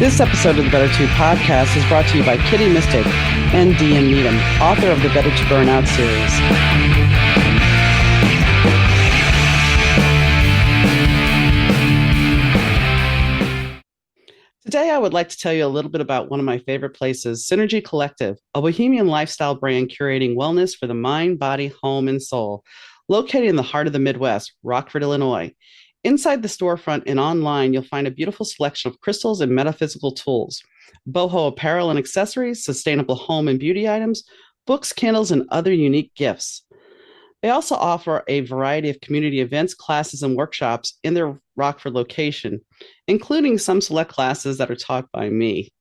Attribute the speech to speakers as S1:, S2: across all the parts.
S1: This episode of the Better 2 podcast is brought to you by Kitty Mystic and DM Needham, author of the Better to Burn Out series. Today, I would like to tell you a little bit about one of my favorite places, Synergy Collective, a bohemian lifestyle brand curating wellness for the mind, body, home, and soul, located in the heart of the Midwest, Rockford, Illinois. Inside the storefront and online, you'll find a beautiful selection of crystals and metaphysical tools, boho apparel and accessories, sustainable home and beauty items, books, candles, and other unique gifts. They also offer a variety of community events, classes, and workshops in their Rockford location, including some select classes that are taught by me.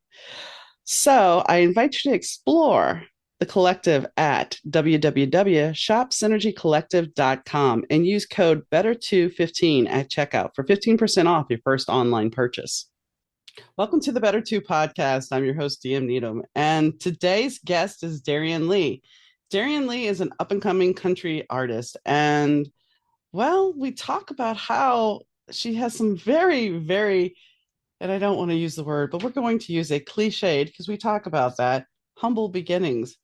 S1: So I invite you to explore the collective at www.shopsynergycollective.com and use code BETTER215 at checkout for 15% off your first online purchase. Welcome to the Better 2 podcast. I'm your host, DM Needham, and today's guest is Dariann Leigh. Dariann Leigh is an up-and-coming country artist, and, well, we talk about how she has some very, and I don't want to use the word, but we're going to use a cliched because we talk about that, humble beginnings.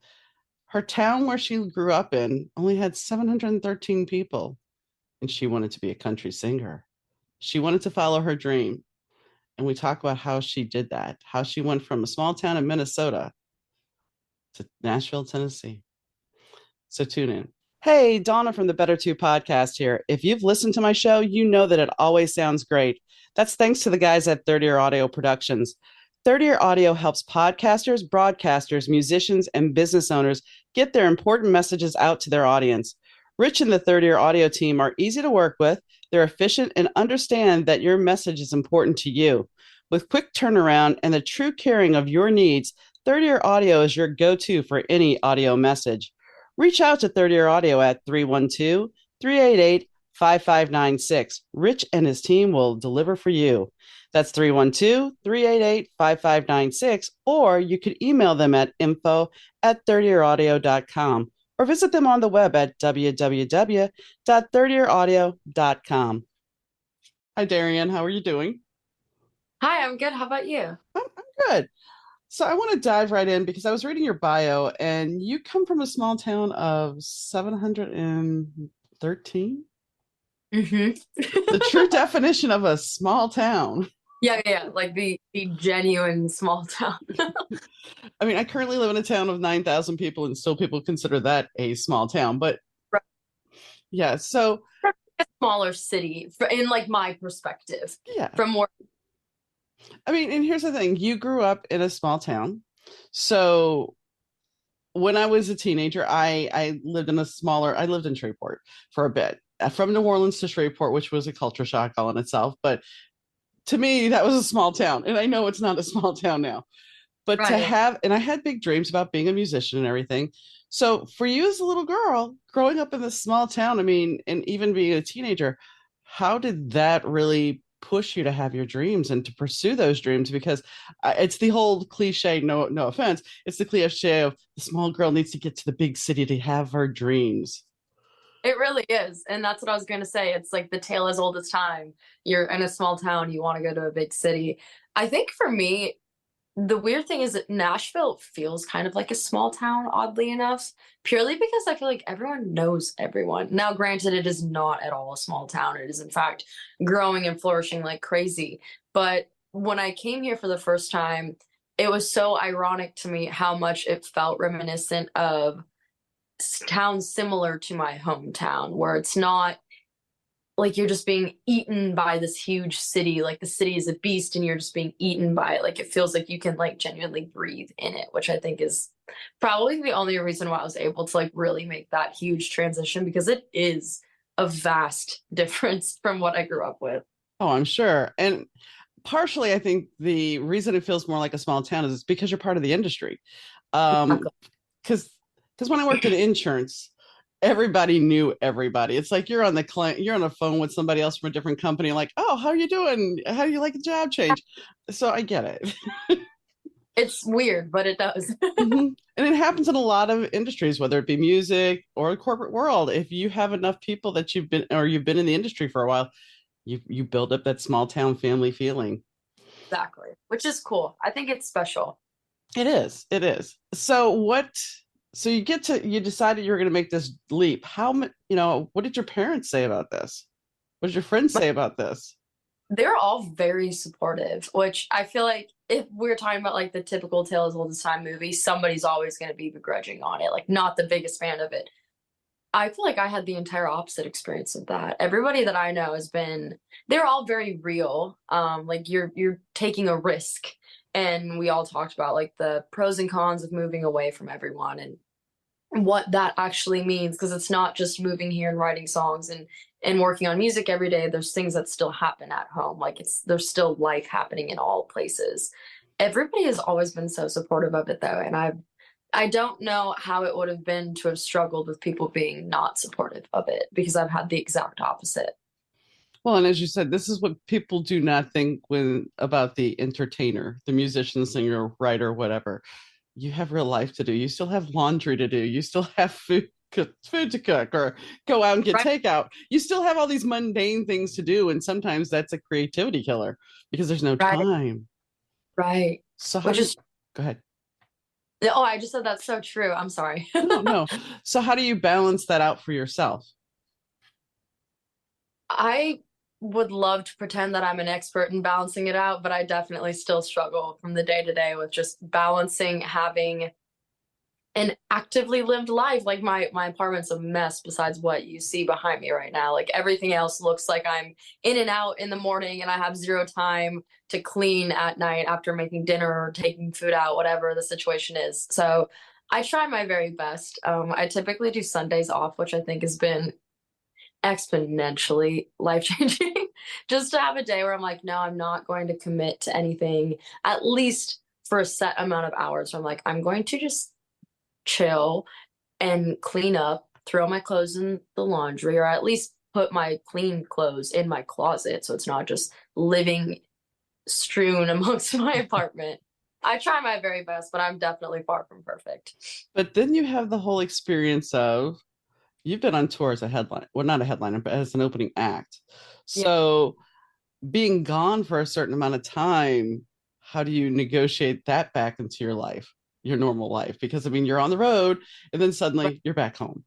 S1: Her town where she grew up in only had 713 people, and she wanted to be a country singer. She wanted to follow her dream, and we talk about how she did that, how she went from a small town in Minnesota to Nashville, Tennessee. So tune in. Hey, Donna from the Better 2 podcast here. If you've listened to my show, you know that it always sounds great. That's thanks to the guys at Third Ear Audio Productions. Third Ear Audio helps podcasters, broadcasters, musicians, and business owners get their important messages out to their audience. Rich and the Third Ear Audio team are easy to work with. They're efficient and understand that your message is important to you. With quick turnaround and the true caring of your needs, Third Ear Audio is your go-to for any audio message. Reach out to Third Ear Audio at 312-388-5596. Rich and his team will deliver for you. That's 312-388-5596, or you could email them at info@thirdearaudio.com or visit them on the web at www.thirdearaudio.com. Hi, Dariann. How are you doing?
S2: Hi, I'm good. How about you?
S1: I'm good. So I want to dive right in because I was reading your bio and you come from a small town of 713? The true definition of a small town.
S2: Yeah, like the genuine small town.
S1: I mean, I currently live in a town of 9,000 people and still people consider that a small town, but
S2: right.
S1: Yeah, so
S2: a smaller city in like my perspective.
S1: Yeah.
S2: From more.
S1: I mean, and here's the thing, you grew up in a small town. So when I was a teenager, I lived in Shreveport for a bit, from New Orleans to Shreveport, which was a culture shock all in itself. But to me, that was a small town. And I know it's not a small town now. But right. And I had big dreams about being a musician and everything. So for you as a little girl, growing up in this small town, I mean, and even being a teenager, how did that really push you to have your dreams and to pursue those dreams? Because it's the whole cliche, no offense, it's the cliche of the small girl needs to get to the big city to have her dreams.
S2: It really is. And that's what I was going to say. It's like the tale as old as time. You're in a small town, you want to go to a big city. I think for me, the weird thing is that Nashville feels kind of like a small town, oddly enough, purely because I feel like everyone knows everyone. Now, granted, it is not at all a small town. It is, in fact, growing and flourishing like crazy. But when I came here for the first time, it was so ironic to me how much it felt reminiscent of towns similar to my hometown, where it's not like you're just being eaten by this huge city, like the city is a beast and you're just being eaten by it. Like it feels like you can like genuinely breathe in it, which I think is probably the only reason why I was able to like really make that huge transition, because it is a vast difference from what I grew up with.
S1: Oh, I'm sure. And partially, I think the reason it feels more like a small town is because you're part of the industry. Because when I worked in insurance, everybody knew everybody. It's like you're on the phone with somebody else from a different company, like, oh, how are you doing? How do you like the job change? So I get it.
S2: It's weird, but it does.
S1: Mm-hmm. And it happens in a lot of industries, whether it be music or the corporate world. If you have enough people that you've been in the industry for a while, you build up that small town family feeling.
S2: Exactly. Which is cool. I think it's special.
S1: It is. It is. So you decided you were going to make this leap. What did your parents say about this? What did your friends say about this?
S2: They're all very supportive, which I feel like if we're talking about like the typical Tale as Old as Time movie, somebody's always going to be begrudging on it, like not the biggest fan of it. I feel like I had the entire opposite experience of that. Everybody that I know has been, they're all very real. Like you're taking a risk. And we all talked about like the pros and cons of moving away from everyone and what that actually means because it's not just moving here and writing songs and working on music every day. There's things that still happen at home. Like there's still life happening in all places. Everybody has always been so supportive of it though, and I don't know how it would have been to have struggled with people being not supportive of it because I've had the exact opposite.
S1: Well, and as you said, this is what people do not think when about the entertainer, the musician, singer, writer, whatever. You have real life to do. You still have laundry to do. You still have food to cook or go out and get
S2: Right.
S1: takeout. You still have all these mundane things to do. And sometimes that's a creativity killer because there's no
S2: Right.
S1: time.
S2: Right.
S1: So how
S2: Which
S1: do you
S2: is,
S1: go ahead?
S2: oh, I just said that's so true. I'm sorry.
S1: No, no. So how do you balance that out for yourself?
S2: I would love to pretend that I'm an expert in balancing it out, but I definitely still struggle from the day to day with just balancing having an actively lived life. Like my apartment's a mess besides what you see behind me right now. Like everything else looks like I'm in and out in the morning and I have zero time to clean at night after making dinner or taking food out, whatever the situation is. So I try my very best. I typically do Sundays off, which I think has been exponentially life changing. Just to have a day where I'm like, no, I'm not going to commit to anything, at least for a set amount of hours. Where I'm like, I'm going to just chill and clean up, throw my clothes in the laundry, or at least put my clean clothes in my closet so it's not just living strewn amongst my apartment. I try my very best, but I'm definitely far from perfect.
S1: But then you have the whole experience of you've been on tour as a headline, well, not a headliner, but as an opening act.
S2: Yeah.
S1: So being gone for a certain amount of time, how do you negotiate that back into your life, your normal life? Because I mean, you're on the road and then suddenly you're back home.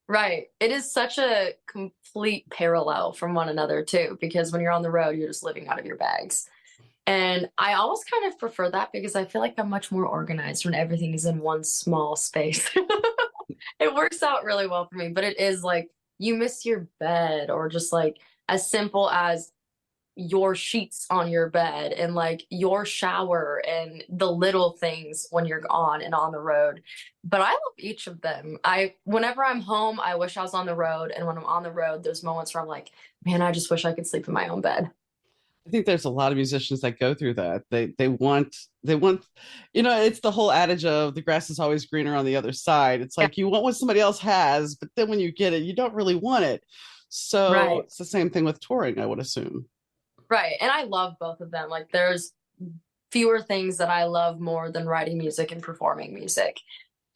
S2: Right. It is such a complete parallel from one another, too, because when you're on the road, you're just living out of your bags. And I almost kind of prefer that because I feel like I'm much more organized when everything is in one small space. It works out really well for me, but it is like you miss your bed or just like as simple as your sheets on your bed and like your shower and the little things when you're on and on the road. But I love each of them. Whenever I'm home, I wish I was on the road. And when I'm on the road, there's moments where I'm like, man, I just wish I could sleep in my own bed.
S1: I think there's a lot of musicians that go through that. They want, it's the whole adage of the grass is always greener on the other side. It's
S2: Yeah.
S1: like you want what somebody else has, but then when you get it, you don't really want it. So
S2: Right.
S1: it's the same thing with touring, I would assume.
S2: Right. And I love both of them. Like there's fewer things that I love more than writing music and performing music.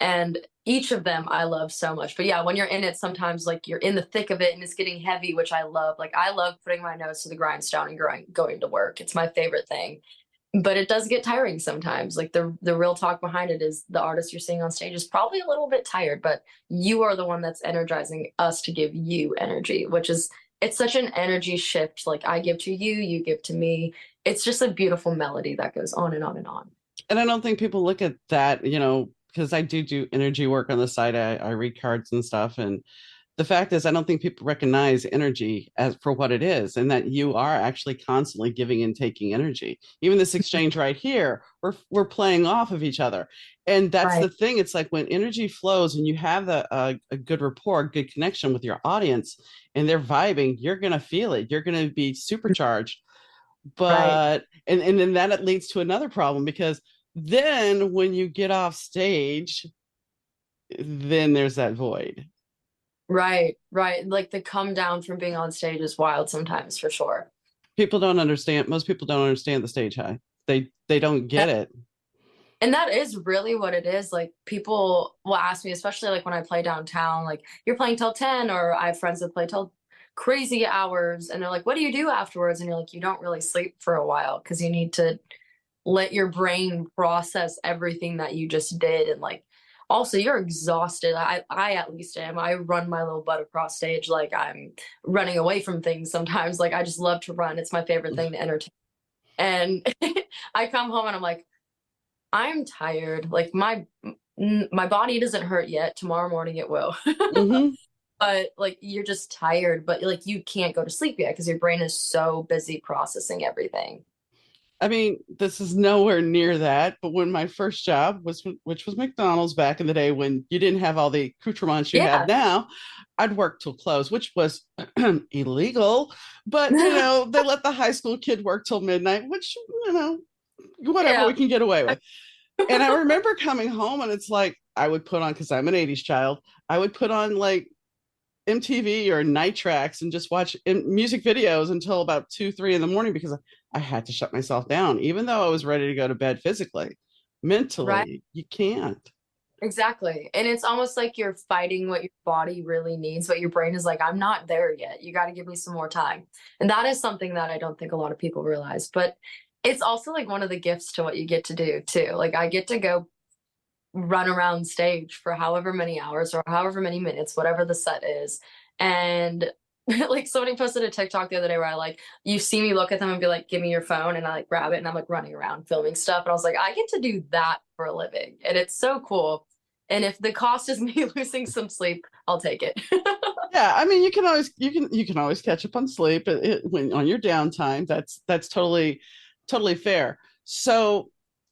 S2: And each of them I love so much. But yeah, when you're in it, sometimes like you're in the thick of it and it's getting heavy, which I love. Like I love putting my nose to the grindstone and going to work. It's my favorite thing. But it does get tiring sometimes. Like the real talk behind it is the artist you're seeing on stage is probably a little bit tired, but you are the one that's energizing us to give you energy, which is it's such an energy shift. Like I give to you, you give to me. It's just a beautiful melody that goes on and on and on.
S1: And I don't think people look at that, because I do energy work on the side. I read cards and stuff. And the fact is, I don't think people recognize energy as for what it is, and that you are actually constantly giving and taking energy. Even this exchange right here, we're playing off of each other, and that's the
S2: Right.
S1: thing. It's like when energy flows and you have a good rapport, good connection with your audience, and they're vibing, you're gonna feel it. You're gonna be supercharged.
S2: Right.
S1: But and then that leads to another problem because then when you get off stage, then there's that void.
S2: Right, right. Like the come down from being on stage is wild sometimes for sure.
S1: People don't understand. Most people don't understand the stage high. They don't
S2: Yeah.
S1: get it.
S2: And that is really what it is. Like people will ask me, especially like when I play downtown, like you're playing till 10, or I have friends that play till crazy hours, and they're like, what do you do afterwards? And you're like, you don't really sleep for a while because you need to let your brain process everything that you just did. And like, also you're exhausted. I at least am. I run my little butt across stage like I'm running away from things sometimes. Like I just love to run. It's my favorite thing to entertain. And I come home and I'm like, I'm tired. Like my body doesn't hurt yet. Tomorrow morning it will.
S1: Hmm.
S2: But like you're just tired, but like you can't go to sleep yet because your brain is so busy processing everything.
S1: I mean, this is nowhere near that. But when my first job was, which was McDonald's back in the day when you didn't have all the accoutrements you have
S2: Yeah.
S1: now, I'd work till close, which was illegal. But, you know, they let the high school kid work till midnight, which, you know, whatever we
S2: Yeah.
S1: can get away with. And I remember coming home and it's like, I would put on, because I'm an 80s child, I would put on like MTV or night tracks and just watch music videos until about 2, 3 in the morning because I had to shut myself down, even though I was ready to go to bed physically.
S2: Right.
S1: Mentally, you can't.
S2: Exactly. And it's almost like you're fighting what your body really needs, but your brain is like, I'm not there yet. You got to give me some more time. And that is something that I don't think a lot of people realize. But it's also like one of the gifts to what you get to do too. Like I get to go run around stage for however many hours or however many minutes, whatever the set is. And like somebody posted a TikTok the other day where I like, you see me look at them and be like, give me your phone. And I like grab it and I'm like running around filming stuff. And I was like, I get to do that for a living. And it's so cool. And if the cost is me losing some sleep, I'll take it.
S1: Yeah, I mean, you can always catch up on sleep when on your downtime. That's totally fair. So,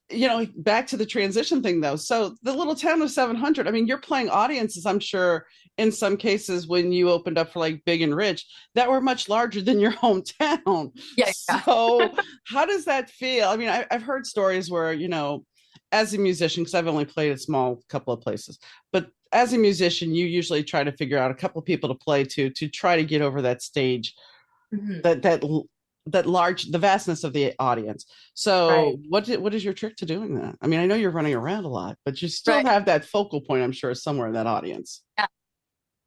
S1: you know, back to the transition thing though. So the little town of 700. I mean, you're playing audiences. I'm sure in some cases when you opened up for like Big and Rich that were much larger than your hometown.
S2: Yeah, yeah.
S1: So how does that feel? I mean, I've heard stories where as a musician, because I've only played a small couple of places, but as a musician, you usually try to figure out a couple of people to play to try to get over that stage,
S2: Mhm.
S1: that large, the vastness of the audience.
S2: Right.
S1: So what is your trick to doing that? I mean, I know you're running around a lot, but you still
S2: Right.
S1: have that focal point, I'm sure, somewhere in that audience.
S2: Yeah.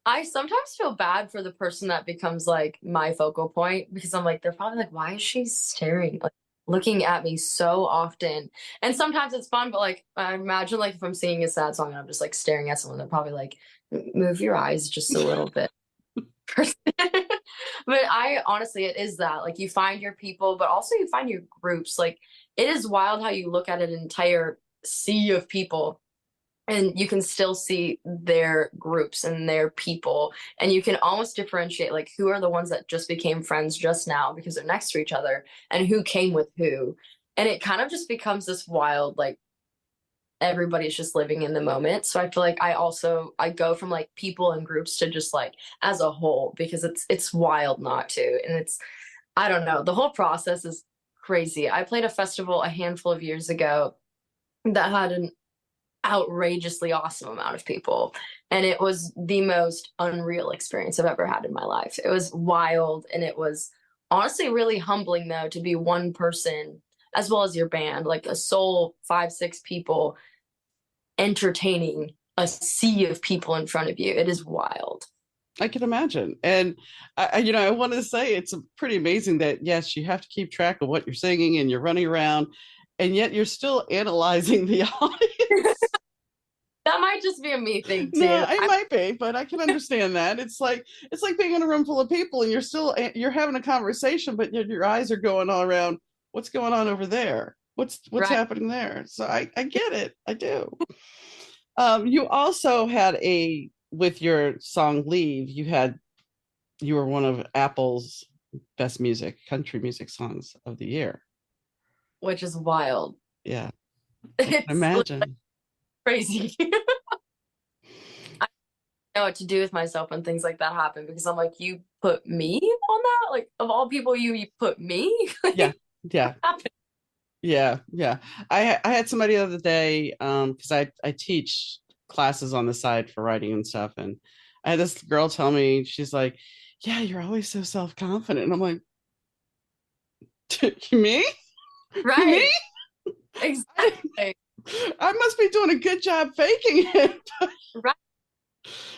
S2: I sometimes feel bad for the person that becomes like my focal point because I'm like, they're probably like, why is she staring, like looking at me so often? And sometimes it's fun, but like, I imagine like if I'm singing a sad song and I'm just like staring at someone, they're probably like, move your eyes just a little bit." But I honestly, it is that like you find your people, but also you find your groups. Like it is wild how you look at an entire sea of people and you can still see their groups and their people, and you can almost differentiate like who are the ones that just became friends just now because they're next to each other and who came with who. And it kind of just becomes this wild like everybody's just living in the moment. So I feel like I go from like people and groups to just like as a whole because it's wild not to. And it's I don't know, the whole process is crazy. I played a festival a handful of years ago that had an outrageously awesome amount of people. And it was the most unreal experience I've ever had in my life. It was wild and it was honestly really humbling though to be one person as well as your band, like a sole 5, 6 people entertaining a sea of people in front of you. It is wild.
S1: I can imagine. And I wanted to say it's pretty amazing that yes, you have to keep track of what you're singing and you're running around, and yet you're still analyzing the audience.
S2: That might just be a me thing
S1: No,
S2: too.
S1: it might be, but I can understand that. It's like being in a room full of people and you're having a conversation, but your eyes are going all around. What's going on over there? What's
S2: Right.
S1: happening there? So I get it. I do. You also had a with your song "Leave." You were one of Apple's best country music songs of the year.
S2: Which is wild.
S1: Yeah, I can
S2: It's like
S1: imagine.
S2: crazy. I don't know what to do with myself when things like that happen because I'm like, you put me on that? Like of all people, you put me?
S1: Yeah,
S2: Like
S1: yeah,
S2: what happened?
S1: yeah. I had somebody the other day because I teach classes on the side for writing and stuff, and I had this girl tell me she's like, "Yeah, you're always so self confident," and I'm like, "Me? Me?
S2: Right.
S1: I,
S2: Exactly.
S1: I must be doing a good job faking it."
S2: Right.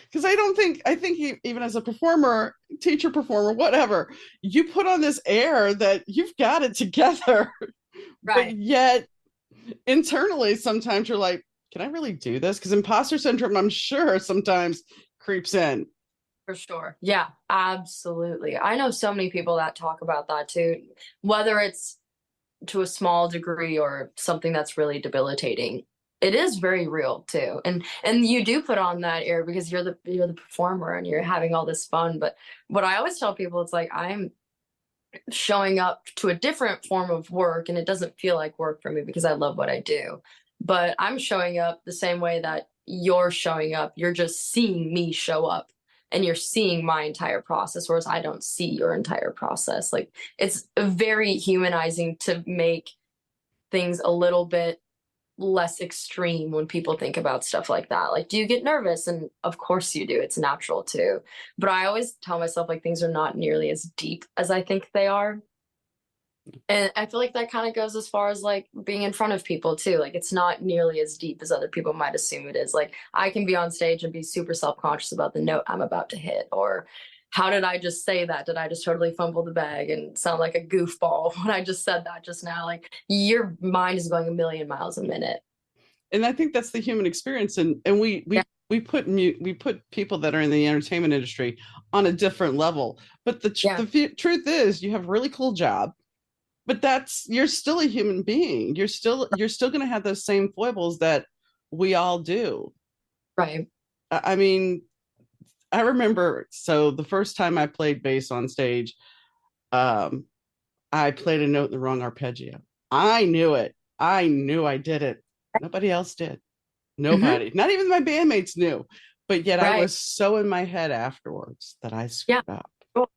S1: Because I think even as a performer, teacher, performer, whatever, you put on this air that you've got it together, but
S2: Right.
S1: yet internally, sometimes you're like, can I really do this? Because imposter syndrome, I'm sure, sometimes creeps in.
S2: For sure. Yeah, absolutely. I know so many people that talk about that too, whether it's to a small degree or something that's really debilitating. It is very real too. And you do put on that air because you're the performer and you're having all this fun. But what I always tell people, it's like I'm showing up to a different form of work and it doesn't feel like work for me because I love what I do. But I'm showing up the same way that you're showing up. You're just seeing me show up and you're seeing my entire process, whereas I don't see your entire process. Like it's very humanizing to make things a little bit less extreme when people think about stuff like that. Like, do you get nervous? And of course you do. It's natural too. But I always tell myself like things are not nearly as deep as I think they are. And I feel like that kind of goes as far as like being in front of people too. Like it's not nearly as deep as other people might assume it is. Like I can be on stage and be super self-conscious about the note I'm about to hit, or how did I just say that? Did I just totally fumble the bag and sound like a goofball when I just said that just now? Like your mind is going a million miles a minute.
S1: And I think that's the human experience. And
S2: Yeah.
S1: we put people that are in the entertainment industry on a different level. But
S2: Yeah.
S1: truth is, you have a really cool job, but that's you're still a human being. You're still going to have those same foibles that we all do.
S2: Right.
S1: I mean, I remember, so the first time I played bass on stage, um, I played a note in the wrong arpeggio. I knew it. I knew I did it. Nobody else did.
S2: Hmm.
S1: Nobody, not even my bandmates knew. But yet I
S2: Right.
S1: was so in my head afterwards that I
S2: Yeah.
S1: screwed up.
S2: Cool.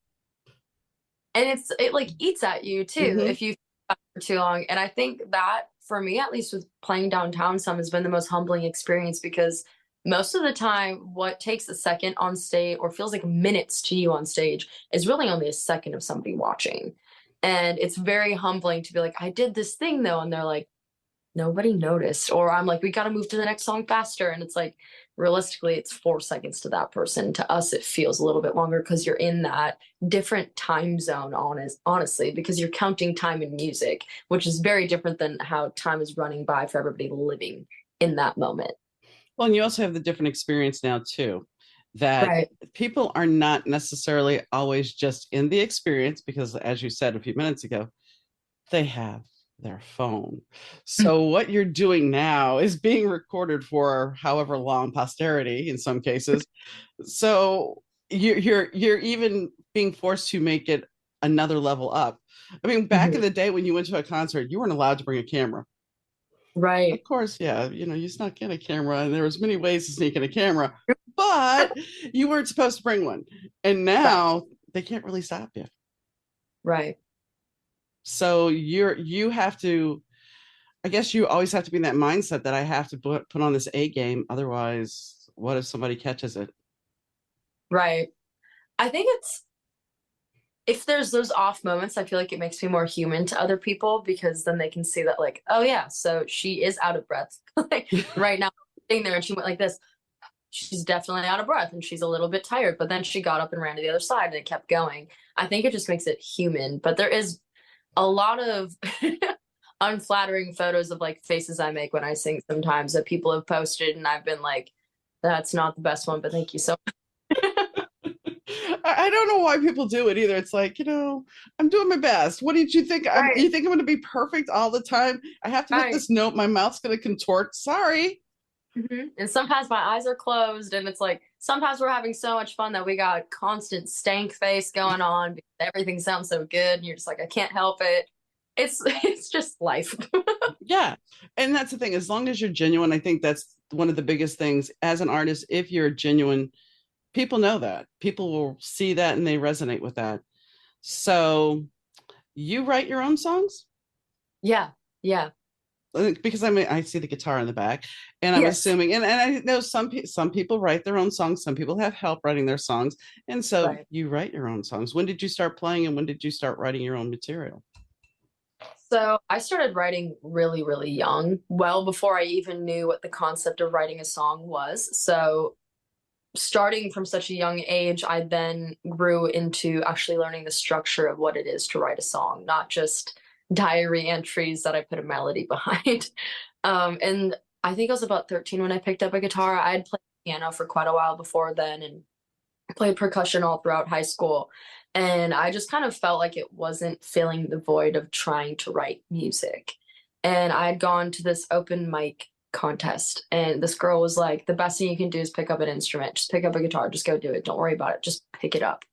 S2: And it like eats at you too
S1: Mm-hmm.
S2: if you for too long. And I think that for me, at least with playing downtown some, has been the most humbling experience because most of the time, what takes a second on stage or feels like minutes to you on stage is really only a second of somebody watching. And it's very humbling to be like, I did this thing though. And they're like, nobody noticed. Or I'm like, we got to move to the next song faster. And it's like, realistically, it's 4 seconds to that person. To us, it feels a little bit longer because you're in that different time zone, honestly, because you're counting time in music, which is very different than how time is running by for everybody living in that moment.
S1: Well, and you also have the different experience now too, that
S2: Right.
S1: people are not necessarily always just in the experience because, as you said a few minutes ago, they have their phone. So what you're doing now is being recorded for however long posterity in some cases. So you're even being forced to make it another level up. I mean, back in
S2: Mhm.
S1: the day when you went to a concert, you weren't allowed to bring a camera. Of
S2: Right.
S1: course, yeah, you snuck in a camera, and there was many ways to sneak in a camera, but you weren't supposed to bring one. And
S2: Right.
S1: now they can't really stop you.
S2: Right.
S1: So you have to. I guess you always have to be in that mindset that I have to put on this A game. Otherwise, what if somebody catches it?
S2: Right. I think it's if there's those off moments, I feel like it makes me more human to other people because then they can see that, like, oh yeah, so she is out of breath. Like right now, sitting there and she went like this. She's definitely out of breath and she's a little bit tired, but then she got up and ran to the other side and it kept going. I think it just makes it human, but there is a lot of unflattering photos of like faces I make when I sing sometimes that people have posted, and I've been like, that's not the best one, but thank you so much.
S1: I don't know why people do it either. It's like, I'm doing my best. What did you think?
S2: Right.
S1: You think I'm going to be perfect all the time? I have to hit
S2: Right.
S1: this note. My mouth's going to contort. Sorry.
S2: And sometimes my eyes are closed, and it's like sometimes we're having so much fun that we got constant stank face going on because everything sounds so good, and you're just like, I can't help it. It's just life.
S1: Yeah. And that's the thing. As long as you're genuine, I think that's one of the biggest things as an artist. If you're genuine, people know that. People will see that and they resonate with that. So you write your own songs?
S2: Yeah, yeah,
S1: Because I mean, I see the guitar in the back, and I'm
S2: yes,
S1: assuming, and I know some people write their own songs, some people have help writing their songs, and so
S2: right.
S1: you write your own songs. When did you start playing, and when did you start writing your own material?
S2: So I started writing really, really young, well before I even knew what the concept of writing a song was. So starting from such a young age, I then grew into actually learning the structure of what it is to write a song, not just diary entries that I put a melody behind. And I think I was about 13 when I picked up a guitar. I had played piano for quite a while before then and played percussion all throughout high school. And I just kind of felt like it wasn't filling the void of trying to write music. And I had gone to this open mic contest, and this girl was like, the best thing you can do is pick up an instrument. Just pick up a guitar. Just go do it. Don't worry about it. Just pick it up.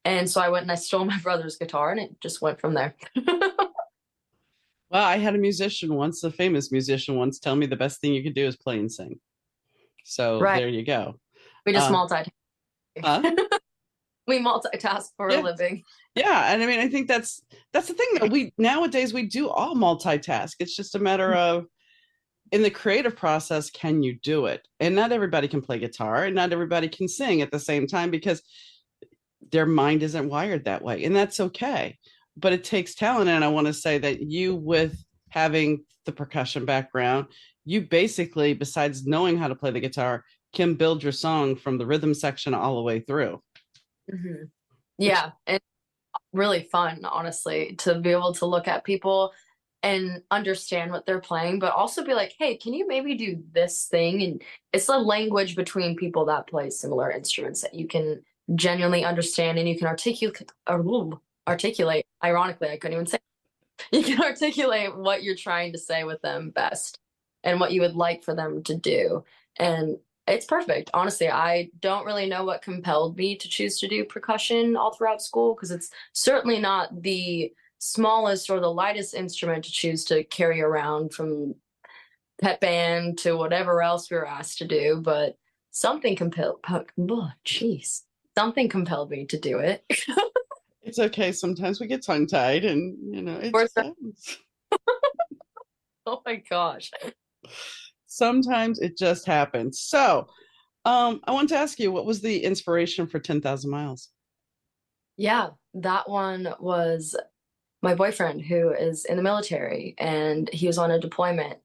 S2: And so I went and I stole my brother's guitar, and it just went from there.
S1: Well, I had a musician once, a famous musician once, tell me the best thing you can do is play and sing. So
S2: Right.
S1: there you go.
S2: We just
S1: Uh,
S2: multitask.
S1: huh?
S2: We multitask for a
S1: Yeah.
S2: living.
S1: Yeah. And I mean, I think that's the thing that we nowadays we do all multitask. It's just a matter of in the creative process, can you do it? And not everybody can play guitar and not everybody can sing at the same time because their mind isn't wired that way. And that's okay. But it takes talent. And I want to say that you, with having the percussion background, you basically, besides knowing how to play the guitar, can build your song from the rhythm section all the way through.
S2: Hmm.
S1: Which
S2: Yeah. And really fun, honestly, to be able to look at people and understand what they're playing, but also be like, hey, can you maybe do this thing? And it's a language between people that play similar instruments that you can genuinely understand and you can articulate. Ironically, I couldn't even say you can articulate what you're trying to say with them best and what you would like for them to do. And it's perfect. Honestly, I don't really know what compelled me to choose to do percussion all throughout school because it's certainly not the smallest or the lightest instrument to choose to carry around from pet band to whatever else we were asked to do. But something compelled, oh, jeez, something compelled me to do it.
S1: it's okay. Sometimes we get tongue tied and, it
S2: For
S1: just
S2: sure.
S1: happens.
S2: Oh my gosh.
S1: Sometimes it just happens. So I want to ask you, what was the inspiration for 10,000 miles?
S2: Yeah, that one was my boyfriend who is in the military and he was on a deployment.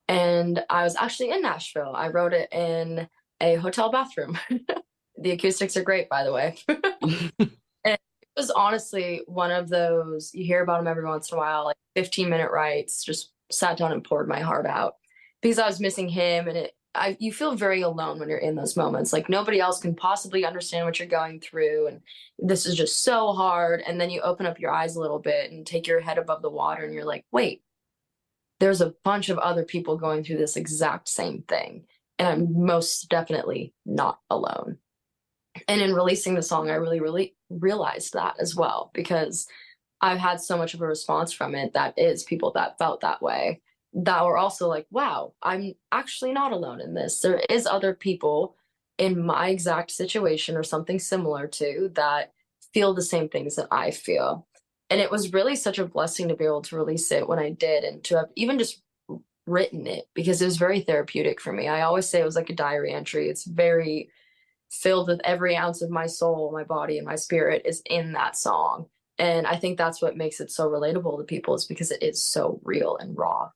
S2: And I was actually in Nashville. I wrote it in a hotel bathroom. The acoustics are great, by the way. And it was honestly one of those, you hear about them every once in a while, like 15-minute writes, just sat down and poured my heart out because I was missing him. And you feel very alone when you're in those moments. Like nobody else can possibly understand what you're going through. And this is just so hard. And then you open up your eyes a little bit and take your head above the water and you're like, wait, there's a bunch of other people going through this exact same thing. And I'm most definitely not alone. And in releasing the song, I really, really realized that as well, because I've had so much of a response from it that is people that felt that way that were also like, wow, I'm actually not alone in this. There is other people in my exact situation or something similar to that feel the same things that I feel. And it was really such a blessing to be able to release it when I did and to have even just written it because it was very therapeutic for me. I always say it was like a diary entry. It's very filled with every ounce of my soul, my body, and my spirit is in that song. And I think that's what makes it so relatable to people is because it is so real and raw.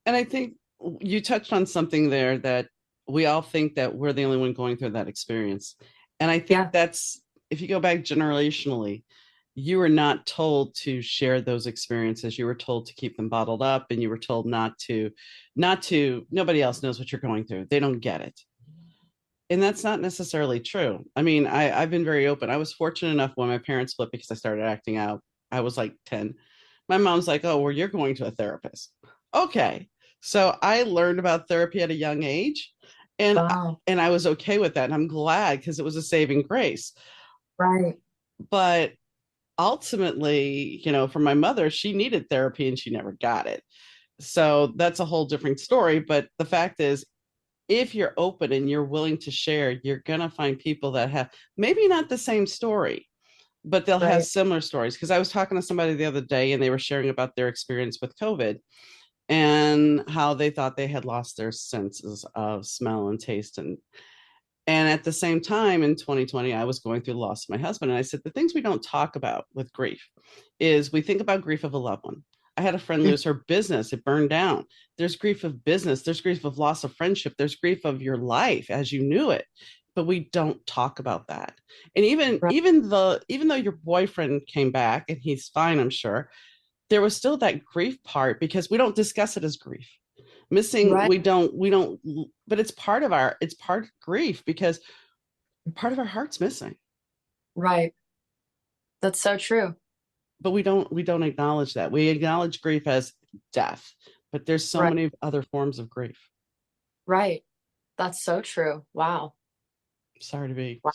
S1: And I think you touched on something there that we all think that we're the only one going through that experience. And I think
S2: Yeah,
S1: that's, if you go back generationally, you were not told to share those experiences. You were told to keep them bottled up and you were told nobody else knows what you're going through. They don't get it. And that's not necessarily true. I mean, I've been very open. I was fortunate enough when my parents split because I started acting out. I was like 10. My mom's like, oh, well, you're going to a therapist. Okay. So I learned about therapy at a young age and
S2: wow,
S1: and I was okay with that. And I'm glad because it was a saving grace.
S2: right,
S1: But ultimately, for my mother, she needed therapy and she never got it. So that's a whole different story. But the fact is, if you're open and you're willing to share, you're going to find people that have maybe not the same story, but they'll have
S2: right,
S1: similar stories. Because I was talking to somebody the other day and they were sharing about their experience with COVID and how they thought they had lost their senses of smell and taste. And at the same time in 2020, I was going through the loss of my husband. And I said, the things we don't talk about with grief is we think about grief of a loved one. I had a friend
S2: mm,
S1: lose her business, it burned down. There's grief of business, there's grief of loss of friendship, there's grief of your life as you knew it. but we don't talk about that. And even
S2: Right.
S1: even though your boyfriend came back and he's fine, I'm sure, there was still that grief part because we don't discuss it as grief. Missing,
S2: Right.
S1: we don't, but it's part of grief because part of our heart's missing.
S2: Right. That's so true.
S1: But we don't acknowledge that. We acknowledge grief as death, but there's so
S2: Right.
S1: many other forms of grief.
S2: Right. That's so true. Wow.
S1: Sorry to be.
S2: Wow.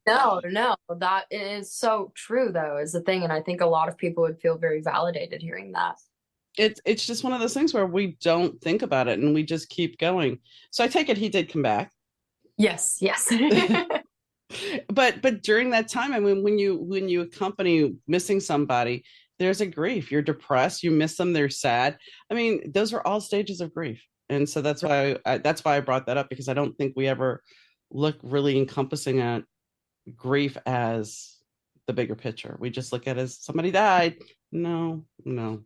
S2: No, no, that is so true though, is the thing. And I think a lot of people would feel very validated hearing that.
S1: It's just one of those things where we don't think about it and we just keep going. So I take it he did come back.
S2: Yes, yes.
S1: But during that time, I mean, when you accompany missing somebody, there's a grief. You're depressed, you miss them, they're sad. I mean, those are all stages of grief. And so that's why I brought that up, because I don't think we ever look really encompassing at grief as the bigger picture. We just look at it as somebody died. No, no.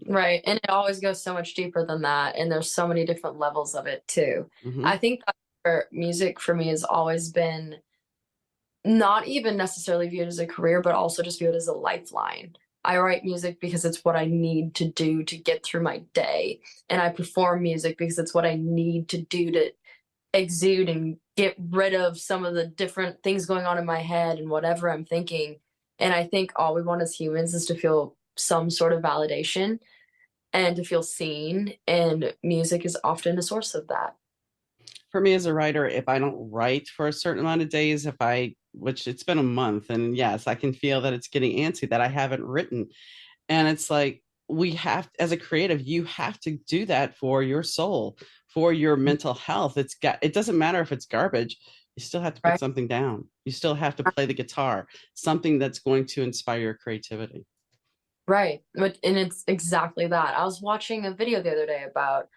S2: Right. And it always goes so much deeper than that. And there's so many different levels of it too. I
S1: Hmm.
S2: think that for music for me has always been not even necessarily viewed as a career, but also just viewed as a lifeline. I write music because it's what I need to do to get through my day. And I perform music because it's what I need to do to exude and get rid of some of the different things going on in my head and whatever I'm thinking. And I think all we want as humans is to feel some sort of validation and to feel seen. And music is often a source of that.
S1: For me as a writer, if I don't write for a certain amount of days, which it's been a month, and yes, I can feel that it's getting antsy that I haven't written. And it's like, as a creative, you have to do that for your soul, for your mental health. It doesn't matter if it's garbage. You still have to put
S2: Right.
S1: something down. You still have to play the guitar, something that's going to inspire your creativity.
S2: Right. And it's exactly that. I was watching a video the other day about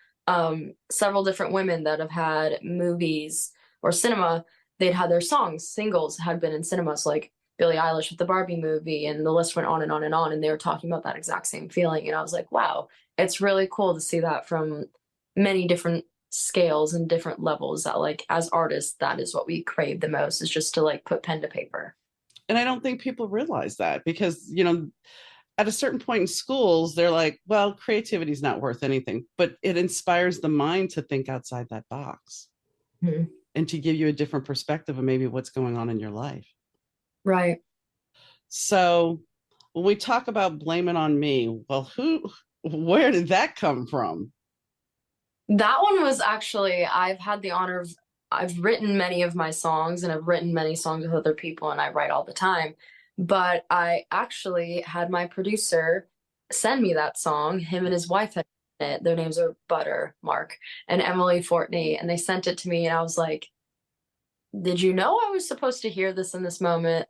S2: several different women that have had movies or cinema. They'd had their songs, singles had been in cinemas, like Billie Eilish with the Barbie movie, and the list went on and on and on. And they were talking about that exact same feeling. And I was like, wow, it's really cool to see that from many different scales and different levels that like as artists, that is what we crave the most, is just to like put pen to paper.
S1: And I don't think people realize that because, at a certain point in schools, they're like, well, creativity is not worth anything, but it inspires the mind to think outside that box
S2: Mhm.
S1: and to give you a different perspective of maybe what's going on in your life.
S2: Right.
S1: So when we talk about blame it on me, well, where did that come from?
S2: That one was actually, I've had the honor of, I've written many of my songs and I've written many songs with other people and I write all the time. But I actually had my producer send me that song. Him and his wife had written it. Their names are Butter, Mark, and Emily Fortney. And they sent it to me and I was like, did you know I was supposed to hear this in this moment?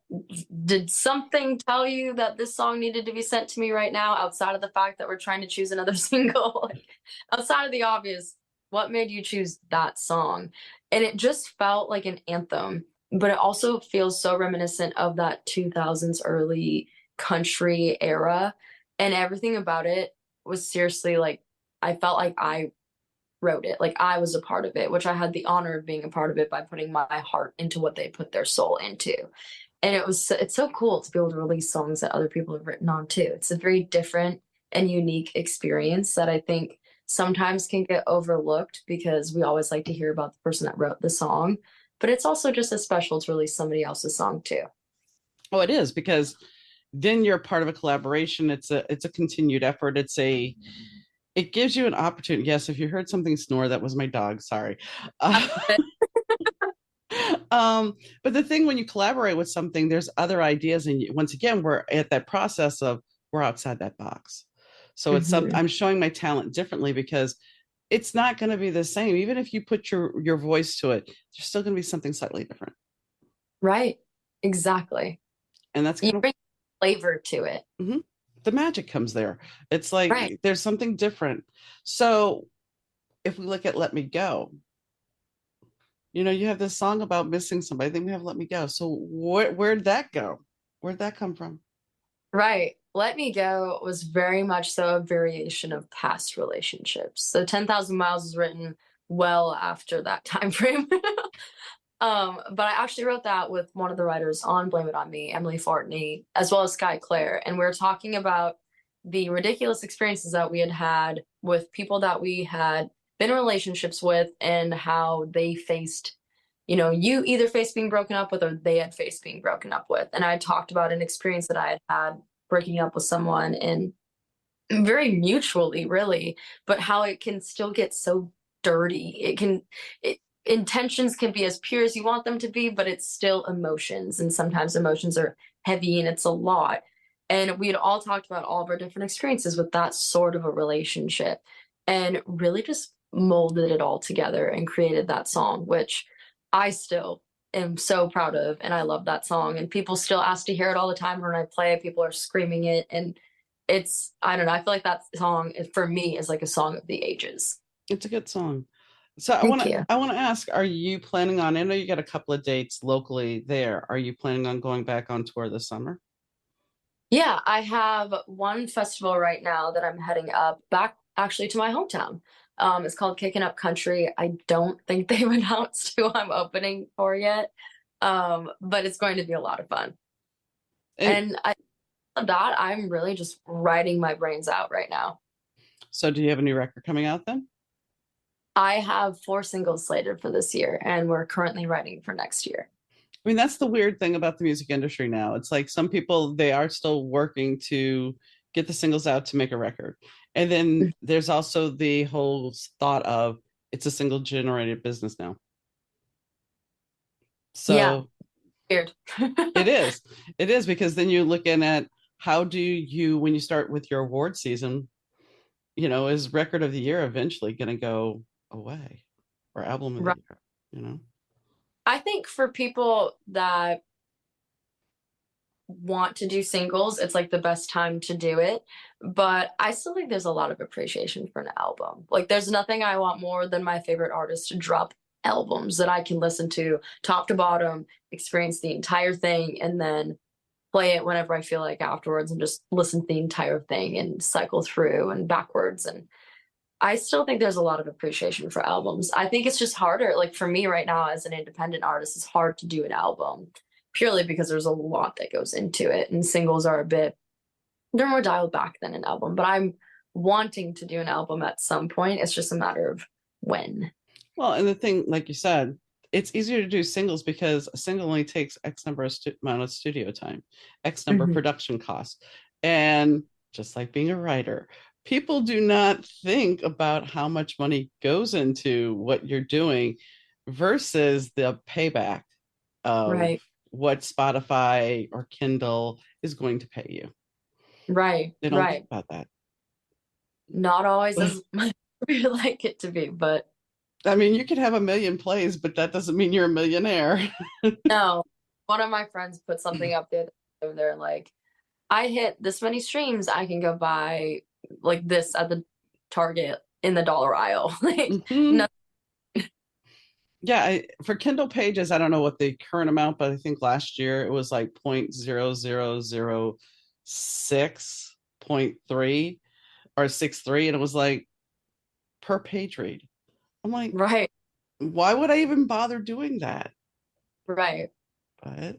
S2: Did something tell you that this song needed to be sent to me right now, outside of the fact that we're trying to choose another single? Like, outside of the obvious, what made you choose that song? And it just felt like an anthem, but it also feels so reminiscent of that 2000s early country era. And everything about it was seriously like, I felt like I wrote it. Like I was a part of it, which I had the honor of being a part of it by putting my heart into what they put their soul into. And it's so cool to be able to release songs that other people have written on too. It's a very different and unique experience that I think sometimes can get overlooked because we always like to hear about the person that wrote the song. But it's also just as special to release somebody else's song too.
S1: Oh, it is, because then you're part of a collaboration. It's a continued effort. It gives you an opportunity. Yes, if you heard something snore, that was my dog. Sorry. Uh, but the thing when you collaborate with something, there's other ideas, and once again, we're at that process of we're outside that box. So
S2: Mhm.
S1: I'm showing my talent differently because it's not going to be the same. Even if you put your voice to it, there's still going to be something slightly different,
S2: Right. Exactly.
S1: and that's
S2: You
S1: kind of
S2: bring flavor to it.
S1: mhm, the magic comes there. It's
S2: Right.
S1: like there's something different. So if we look at "Let Me Go," you have this song about missing somebody. Then we have "Let Me Go." So where'd that go? Where'd that come from?
S2: Right. Let Me Go was very much so a variation of past relationships. So 10,000 Miles was written well after that time frame. But I actually wrote that with one of the writers on Blame It On Me, Emily Fortney, as well as Sky Claire. And we were talking about the ridiculous experiences that we had had with people that we had been in relationships with and how they faced, you either faced being broken up with or they had faced being broken up with. And I talked about an experience that I had had breaking up with someone and very mutually, really, but how it can still get so dirty. Intentions can be as pure as you want them to be, but it's still emotions. And sometimes emotions are heavy and it's a lot. And we had all talked about all of our different experiences with that sort of a relationship and really just molded it all together and created that song, which I still am so proud of. And I love that song. And people still ask to hear it all the time when I play it. People are screaming it. And I don't know, I feel like that song for me is like a song of the ages.
S1: It's a good song. So I want
S2: Thank
S1: to
S2: you.
S1: I want to ask, are you planning on, I know you got a couple of dates locally there. Are you planning on going back on tour this summer?
S2: Yeah, I have one festival right now that I'm heading up back actually to my hometown. It's called Kicking Up Country. I don't think they've announced who I'm opening for yet. But it's going to be a lot of fun.
S1: And
S2: And I love that I'm really just writing my brains out right now.
S1: so do you have a new record coming out then?
S2: I have 4 singles slated for this year, and we're currently writing for next year.
S1: I mean, that's the weird thing about the music industry now. It's like some people, they are still working to get the singles out to make a record. And then there's also the whole thought of it's a single generated business now.
S2: Yeah,
S1: So
S2: weird.
S1: it is. It is because then you're looking at how do you, when you start with your award season, is record of the year eventually going to go away or album of the
S2: Right.
S1: year, you know?
S2: I think for people that want to do singles, it's like the best time to do it. But I still think there's a lot of appreciation for an album. Like, there's nothing I want more than my favorite artists to drop albums that I can listen to top to bottom, experience the entire thing, and then play it whenever I feel like afterwards and just listen to the entire thing and cycle through and backwards. And I still think there's a lot of appreciation for albums. I think it's just harder. Like for me right now as an independent artist, it's hard to do an album purely because there's a lot that goes into it. And singles are they're more dialed back than an album. But I'm wanting to do an album at some point. It's just a matter of when.
S1: Well, and the thing, like you said, it's easier to do singles because a single only takes X number of amount of studio time, X number of
S2: Mhm.
S1: production costs. And just like being a writer, people do not think about how much money goes into what you're doing versus the payback of
S2: Right,
S1: what Spotify or Kindle is going to pay you.
S2: right,
S1: They don't think
S2: right.
S1: about that.
S2: Not always as much as we like it to be, but
S1: I mean, you could have a million plays, but that doesn't mean you're a millionaire.
S2: no. One of my friends put something up there. They're like, I hit this many streams, I can go buy like this at the Target in the dollar aisle. Like,
S1: Mhm.
S2: no,
S1: Yeah, for Kindle pages, I don't know what the current amount, but I think last year it was like 0.0006.3 or 63, and it was like per page read. I'm like,
S2: right,
S1: why would I even bother doing that?
S2: right.
S1: But
S2: It's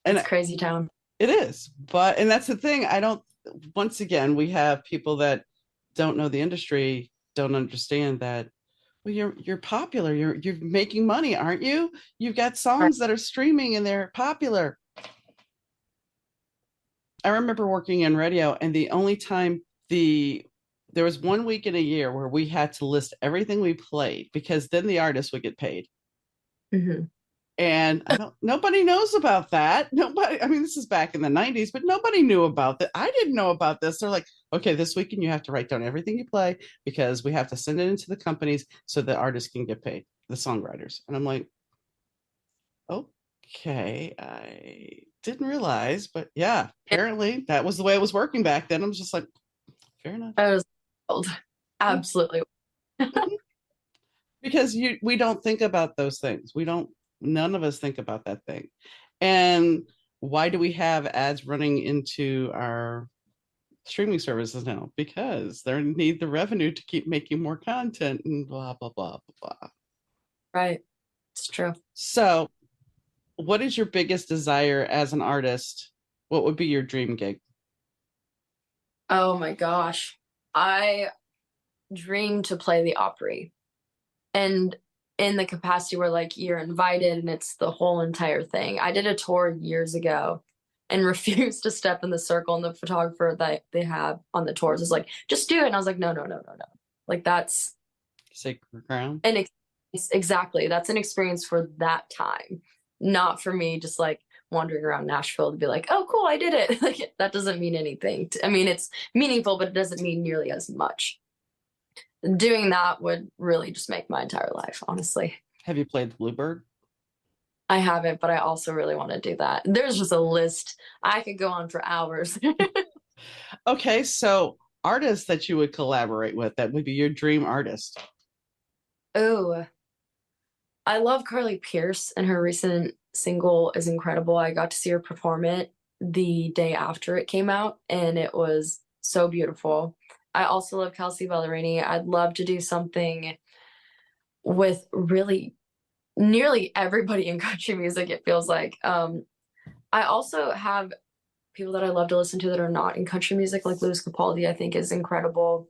S1: and
S2: crazy town.
S1: it is, but and that's the thing. I don't. Once again, we have people that don't know the industry, don't understand that. Well, you're popular. You're making money, aren't you? You've got
S2: Right.
S1: songs that are streaming and they're popular. I remember working in radio, and the only time there was one week in a year where we had to list everything we played because then the artist would get paid.
S2: Hmm.
S1: And I don't nobody knows about that. Nobody, I mean, this is back in the 90s, but nobody knew about that. I didn't know about this. They're like, okay, this weekend you have to write down everything you play because we have to send it into the companies so the artists can get paid, the songwriters. And I'm like, okay, I didn't realize, but yeah,
S2: It,
S1: apparently that was the way it was working back then. I was just like, fair enough.
S2: I was old.
S1: Yeah.
S2: Absolutely.
S1: Mhm. Because we don't think about those things. We don't, none of us think about that thing. And why do we have ads running into our streaming services now because they need the revenue to keep making more content and blah blah blah blah blah.
S2: Right. It's true.
S1: So, what is your biggest desire as an artist? What would be your dream gig?
S2: Oh my gosh. I dream to play the Opry. And in the capacity where like you're invited and it's the whole entire thing. I did a tour years ago and refused to step in the circle, and the photographer that they have on the tours is like, just do it. And I was like, no, no, no, no, no. Like that's
S1: Sacred ground.
S2: an exactly, that's an experience for that time, not for me just like wandering around Nashville to be like, oh cool, I did it. Like that doesn't mean anything. I mean, it's meaningful, but it doesn't mean nearly as much. Doing that would really just make my entire life, honestly.
S1: Have you played the Bluebird?
S2: I haven't, but I also really want to do that. There's just a list. I could go on for hours.
S1: Okay, so artists that you would collaborate with, that would be your dream artist.
S2: Oh, I love Carly Pierce, and her recent single is incredible. I got to see her perform it the day after it came out, and it was so beautiful. I also love Kelsey Ballerini. I'd love to do something with really nearly everybody in country music, it feels like. I also have people that I love to listen to that are not in country music, like Louis Capaldi, I think is incredible.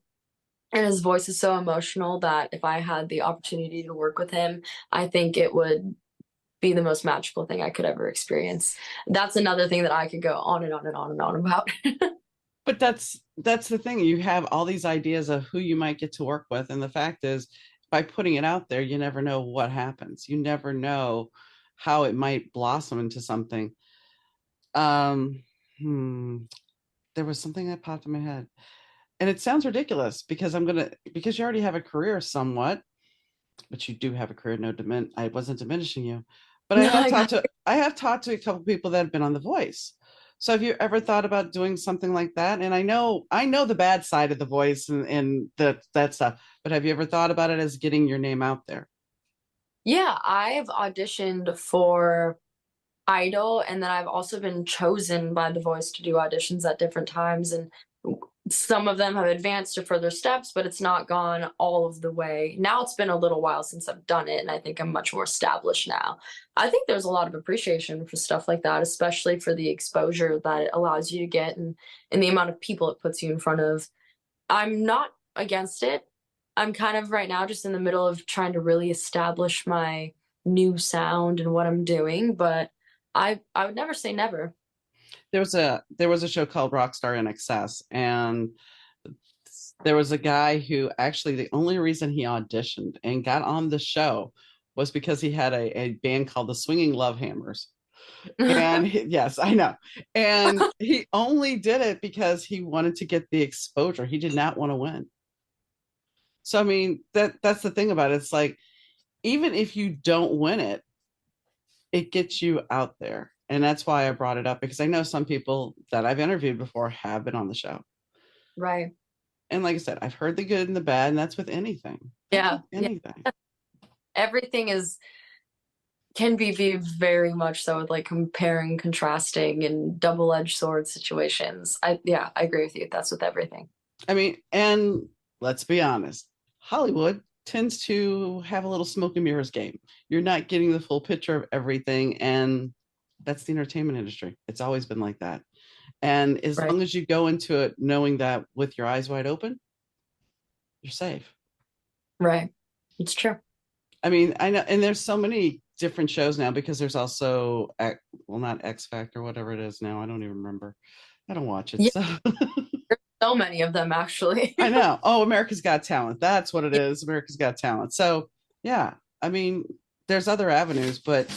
S2: And his voice is so emotional that if I had the opportunity to work with him, I think it would be the most magical thing I could ever experience. That's another thing that I could go on and on and on and on about.
S1: But that's the thing. You have all these ideas of who you might get to work with, and the fact is, by putting it out there, you never know what happens. You never know how it might blossom into something. Um, hmm, there was something that popped in my head, and it sounds ridiculous because you already have a career somewhat, but you do have a career. No, I wasn't diminishing you, but
S2: No, I got
S1: I have talked to a couple people that have been on The Voice. So have you ever thought about doing something like that? And I know the bad side of The Voice and that stuff, but have you ever thought about it as getting your name out there?
S2: yeah, I've auditioned for Idol, and then I've also been chosen by The Voice to do auditions at different times. And some of them have advanced to further steps, but it's not gone all of the way. Now it's been a little while since I've done it, and I think I'm much more established now. I think there's a lot of appreciation for stuff like that, especially for the exposure that it allows you to get and the amount of people it puts you in front of. I'm not against it. I'm kind of right now just in the middle of trying to really establish my new sound and what I'm doing, but I would never say never.
S1: There was a show called Rockstar in Excess, and there was a guy who actually the only reason he auditioned and got on the show was because he had a band called the Swinging Love Hammers. Yes, I know. And he only did it because he wanted to get the exposure. He did not want to win. So I mean, that's the thing about it. It's like even if you don't win it, it gets you out there. And that's why I brought it up because I know some people that I've interviewed before have been on the show.
S2: Right.
S1: And like I said, I've heard the good and the bad, and that's with anything. That's
S2: Yeah.
S1: with anything.
S2: Yeah. Everything is can be viewed very much so with like comparing, contrasting, and double-edged sword situations. I agree with you. That's with everything.
S1: I mean, and let's be honest, Hollywood tends to have a little smoke and mirrors game. You're not getting the full picture of everything, and that's the entertainment industry. It's always been like that. And as
S2: Right.
S1: long as you go into it knowing that with your eyes wide open, you're safe.
S2: Right. It's true.
S1: I mean, I know, and there's so many different shows now because there's also, well, not X Factor, whatever it is now. I don't even remember. I don't watch it.
S2: Yeah.
S1: So
S2: There's so many of them actually.
S1: I know. Oh, America's Got Talent. That's what it is. America's Got Talent. So yeah, I mean, there's other avenues, but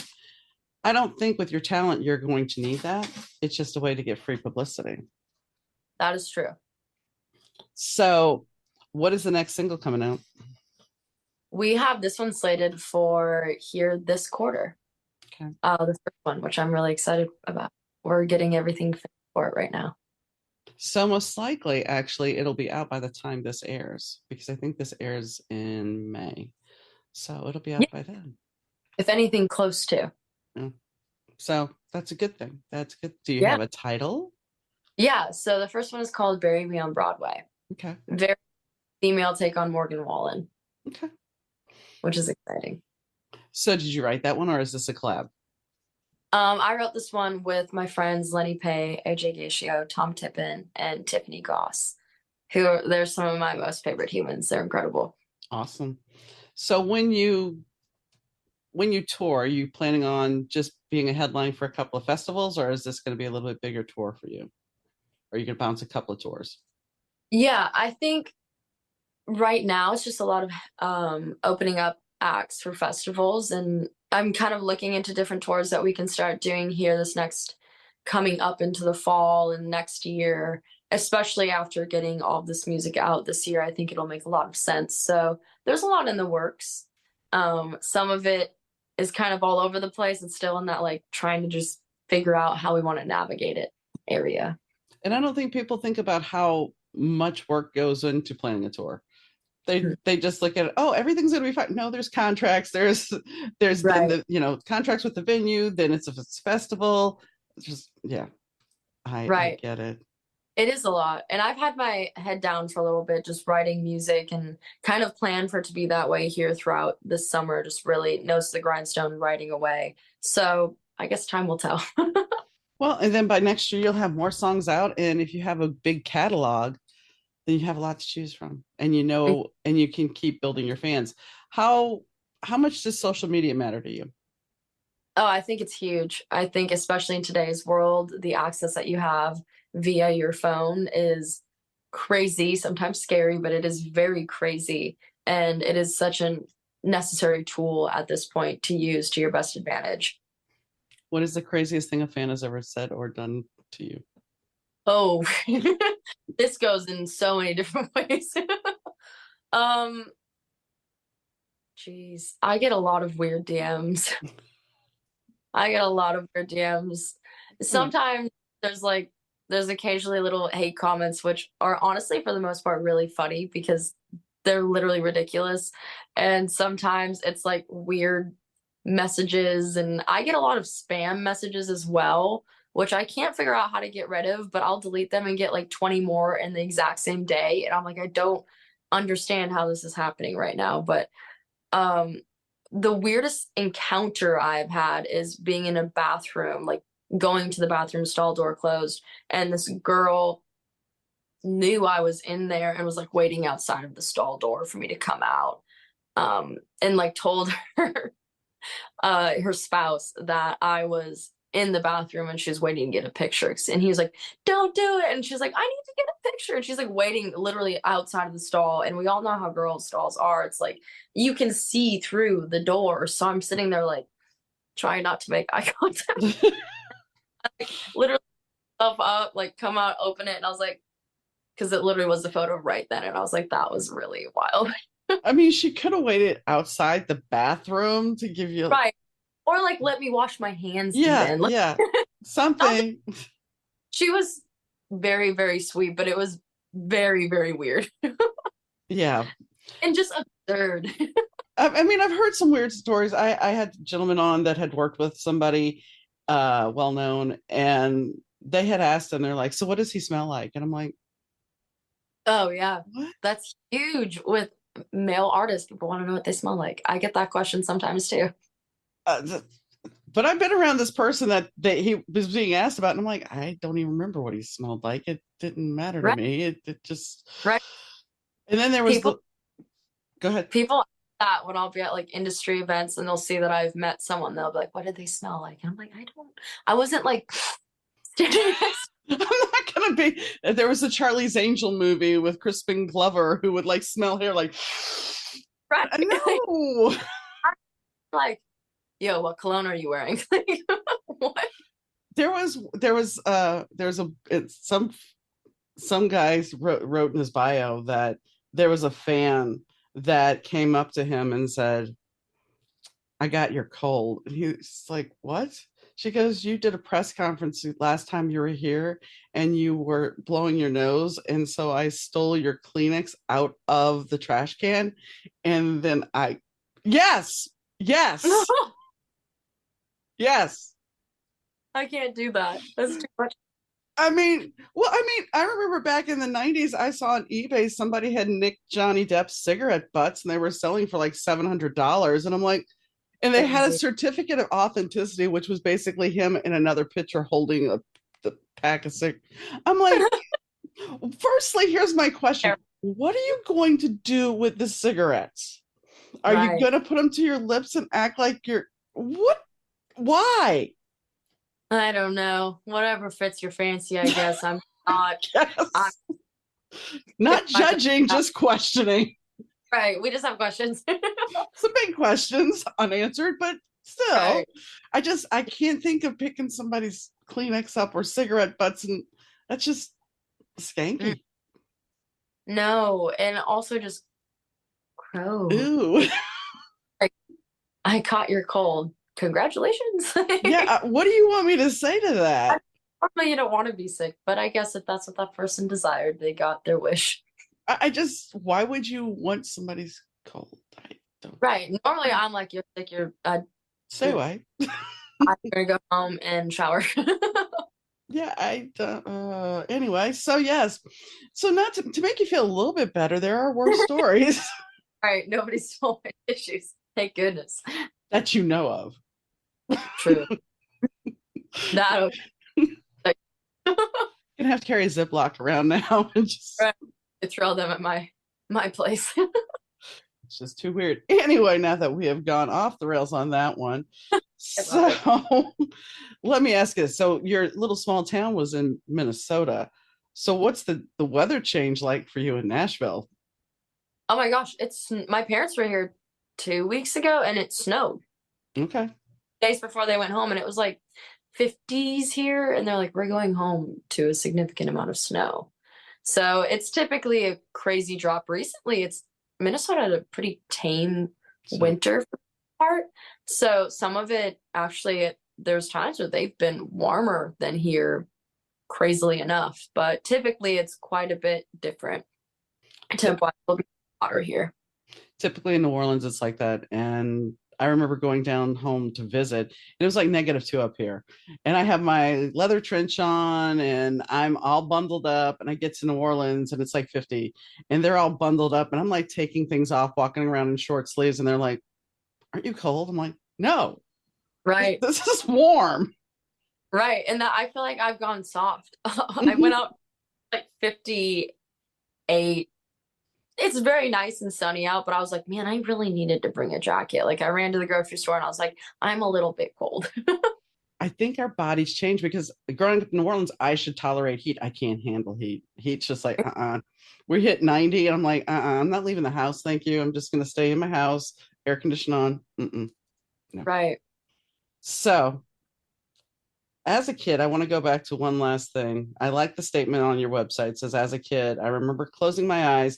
S1: I don't think with your talent you're going to need that. It's just a way to get free publicity.
S2: That is true.
S1: So, what is the next single coming out?
S2: We have this one slated for here this quarter.
S1: Okay.
S2: The first one, which I'm really excited about. We're getting everything for it right now.
S1: So most likely, actually, it'll be out by the time this airs because I think this airs in May. So it'll be
S2: Yeah.
S1: out by then.
S2: If anything, close to.
S1: Yeah. So that's a good thing. That's good. Do you
S2: Yeah.
S1: have a title?
S2: Yeah, so the first one is called Bury Me on Broadway.
S1: Okay.
S2: Very female take on Morgan Wallen,
S1: Okay.
S2: which is exciting.
S1: So did you write that one or is this a collab?
S2: I wrote this one with my friends Lenny Pay, AJ Gacio, Tom Tippin, and Tiffany Goss, they're some of my most favorite humans. They're incredible.
S1: Awesome. So when you tour, are you planning on just being a headline for a couple of festivals, or is this going to be a little bit bigger tour for you? Or are you going to bounce a couple of tours?
S2: Yeah, I think right now it's just a lot of opening up acts for festivals, and I'm kind of looking into different tours that we can start doing here this next coming up into the fall and next year, especially after getting all of this music out this year. I think it'll make a lot of sense. So there's a lot in the works. Some of it is kind of all over the place. It's still in that like trying to just figure out how we want to navigate it area.
S1: And I don't think people think about how much work goes into planning a tour. They just look at it, oh, everything's going to be fine. No, there's contracts. There's then
S2: Right.
S1: the contracts with the venue. Then it's a festival. It's just yeah, I
S2: Right.
S1: get it.
S2: It is a lot. And I've had my head down for a little bit, just writing music and kind of plan for it to be that way here throughout this summer, just really nose to the grindstone writing away. So I guess time will tell.
S1: Well, and then by next year you'll have more songs out, and if you have a big catalog, then you have a lot to choose from, and and you can keep building your fans. How how much does social media matter to you?
S2: Oh, I think it's huge. I think, especially in today's world, the access that you have via your phone is crazy, sometimes scary, but it is very crazy. And it is such a necessary tool at this point to use to your best advantage.
S1: What is the craziest thing a fan has ever said or done to you?
S2: Oh, this goes in so many different ways. um, Geez, I get a lot of weird DMs. I get a lot of weird DMs.
S1: Hmm.
S2: Sometimes there's like there's occasionally little hate comments which are honestly for the most part really funny because they're literally ridiculous. And sometimes it's like weird messages, and I get a lot of spam messages as well, which I can't figure out how to get rid of, but I'll delete them and get like 20 more in the exact same day. And I'm like, I don't understand how this is happening right now. But um, the weirdest encounter I've had is being in a bathroom, like going to the bathroom stall door closed, and this girl knew I was in there and was like waiting outside of the stall door for me to come out. And like told her spouse that I was in the bathroom and she was waiting to get a picture. And he was like, "Don't do it." And she's like, "I need to get a picture." And she's like waiting literally outside of the stall. And we all know how girls' stalls are. It's like you can see through the door. So I'm sitting there like trying not to make eye contact, literally stuff up, like come out, open it. And I was like, because it literally was the photo right then. And I was like, that was really wild.
S1: I mean, she could have waited outside the bathroom to give you,
S2: Right. Or like let me wash my hands
S1: yeah,
S2: even. Like
S1: yeah,
S2: nothing.
S1: something.
S2: She was very, very sweet, but it was very, very weird
S1: Yeah.
S2: and just absurd.
S1: I mean, I've heard some weird stories. I had a gentleman on that had worked with somebody well known, and they had asked him, they're like, so what does he smell like? And I'm like,
S2: Oh yeah.
S1: what?
S2: That's huge with male artists. People want to know what they smell like. I get that question sometimes too.
S1: Uh, but I've been around this person that he was being asked about, and I'm like, I don't even remember what he smelled like. It didn't matter to
S2: Right.
S1: me. It just.
S2: Right.
S1: And then there was
S2: People
S1: the. Go ahead.
S2: people that when I'll be at like industry events and they'll see that I've met someone, they'll be like, "What did they smell like?" And I'm like, I wasn't like standing next
S1: I'm not gonna be. There was a Charlie's Angel movie with Crispin Glover who would like smell hair like.
S2: right.
S1: No.
S2: Like, yo, what cologne are you wearing? Like, what?
S1: There was a some guys wrote in his bio that there was a fan that came up to him and said, I got your cold. And he's like, what? She goes, you did a press conference last time you were here and you were blowing your nose. And so I stole your Kleenex out of the trash can. And then yes,
S2: No,
S1: yes, yes.
S2: I can't do that. That's too much.
S1: I remember back in the 90s, I saw on eBay somebody had nicked Johnny Depp's cigarette butts and they were selling for like $700. And I'm like, and they had a
S2: Crazy.
S1: certificate of authenticity, which was basically him in another picture holding the pack of cigarettes. I'm like, firstly, here's my question. What are you going to do with the cigarettes? Are you
S2: Right.
S1: going to put them to your lips and act like you're what? Why?
S2: I don't know. Whatever fits your fancy, I guess. Not I'm
S1: Yes.
S2: if
S1: Not
S2: my friend
S1: judging, just questioning.
S2: right. We just have questions.
S1: Some big questions unanswered, but still,
S2: Right.
S1: I can't think of picking somebody's Kleenex up or cigarette butts, and that's just
S2: Mm,
S1: skanky.
S2: no, and also just crow.
S1: Ooh.
S2: Like, I caught your cold. Congratulations.
S1: Yeah, what do you want me to say to that?
S2: Normally you don't want to be sick, but I guess if that's what that person desired, they got their wish.
S1: I just, why would you want somebody's cold? I don't
S2: Right. Normally I'm like, you're sick,
S1: say why.
S2: I'm gonna go home and shower.
S1: Yeah, I don't. Anyway, so yes, so not to make you feel a little bit better, there are worse stories
S2: Right. Nobody stole my tissues. Thank goodness.
S1: that you know of.
S2: True. That okay.
S1: Gonna have to carry a Ziploc around now and just
S2: Right. I throw them at my place.
S1: it's just too weird. Anyway, now that we have gone off the rails on that one,
S2: I love it.
S1: so let me ask you. So your little small town was in Minnesota. So what's the weather change like for you in Nashville?
S2: Oh my gosh, it's my parents were here 2 weeks ago and it snowed
S1: Okay.
S2: days before they went home and it was like 50s here and they're like, we're going home to a significant amount of snow. So it's typically a crazy drop. Recently, it's Minnesota had a pretty tame
S1: So
S2: winter for the part. So some of it actually, there's times where they've been warmer than here, crazily enough. But typically, it's quite a bit different.
S1: tip,
S2: Tempo will be hotter here.
S1: typically in New Orleans, it's like that. And I remember going down home to visit, and it was like -2 up here. And I have my leather trench on, and I'm all bundled up. And I get to New Orleans, and it's like 50, and they're all bundled up. And I'm like taking things off, walking around in short sleeves, and they're like, "Aren't you cold?" I'm like, "No,
S2: Right,
S1: this is warm."
S2: right. And that I feel like I've gone soft. I went out like 58. It's very nice and sunny out, but I was like, man, I really needed to bring a jacket. Like I ran to the grocery store and I was like, I'm a little bit cold.
S1: I think our bodies change because growing up in New Orleans, I should tolerate heat. I can't handle heat. Heat's just like, We hit 90, and I'm like, I'm not leaving the house. Thank you. I'm just going to stay in my house, air condition on. No.
S2: Right.
S1: So, as a kid, I want to go back to one last thing. I like the statement on your website. It says, as a kid, I remember closing my eyes,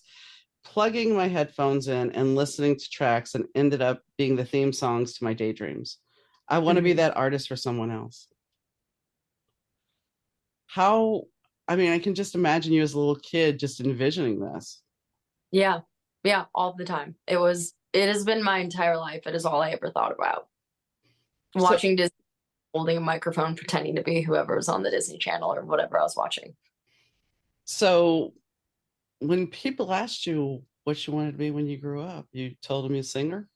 S1: plugging my headphones in, and listening to tracks, and ended up being the theme songs to my daydreams. I want to be
S2: Mhm.
S1: that artist for someone else. How, I mean, I can just imagine you as a little kid just envisioning this.
S2: Yeah. Yeah. All the time. It has been my entire life. It is all I ever thought about.
S1: So,
S2: Watching Disney, holding a microphone, pretending to be whoever was on the Disney Channel or whatever I was watching.
S1: so when people asked you what you wanted to be when you grew up, you told them you're a singer?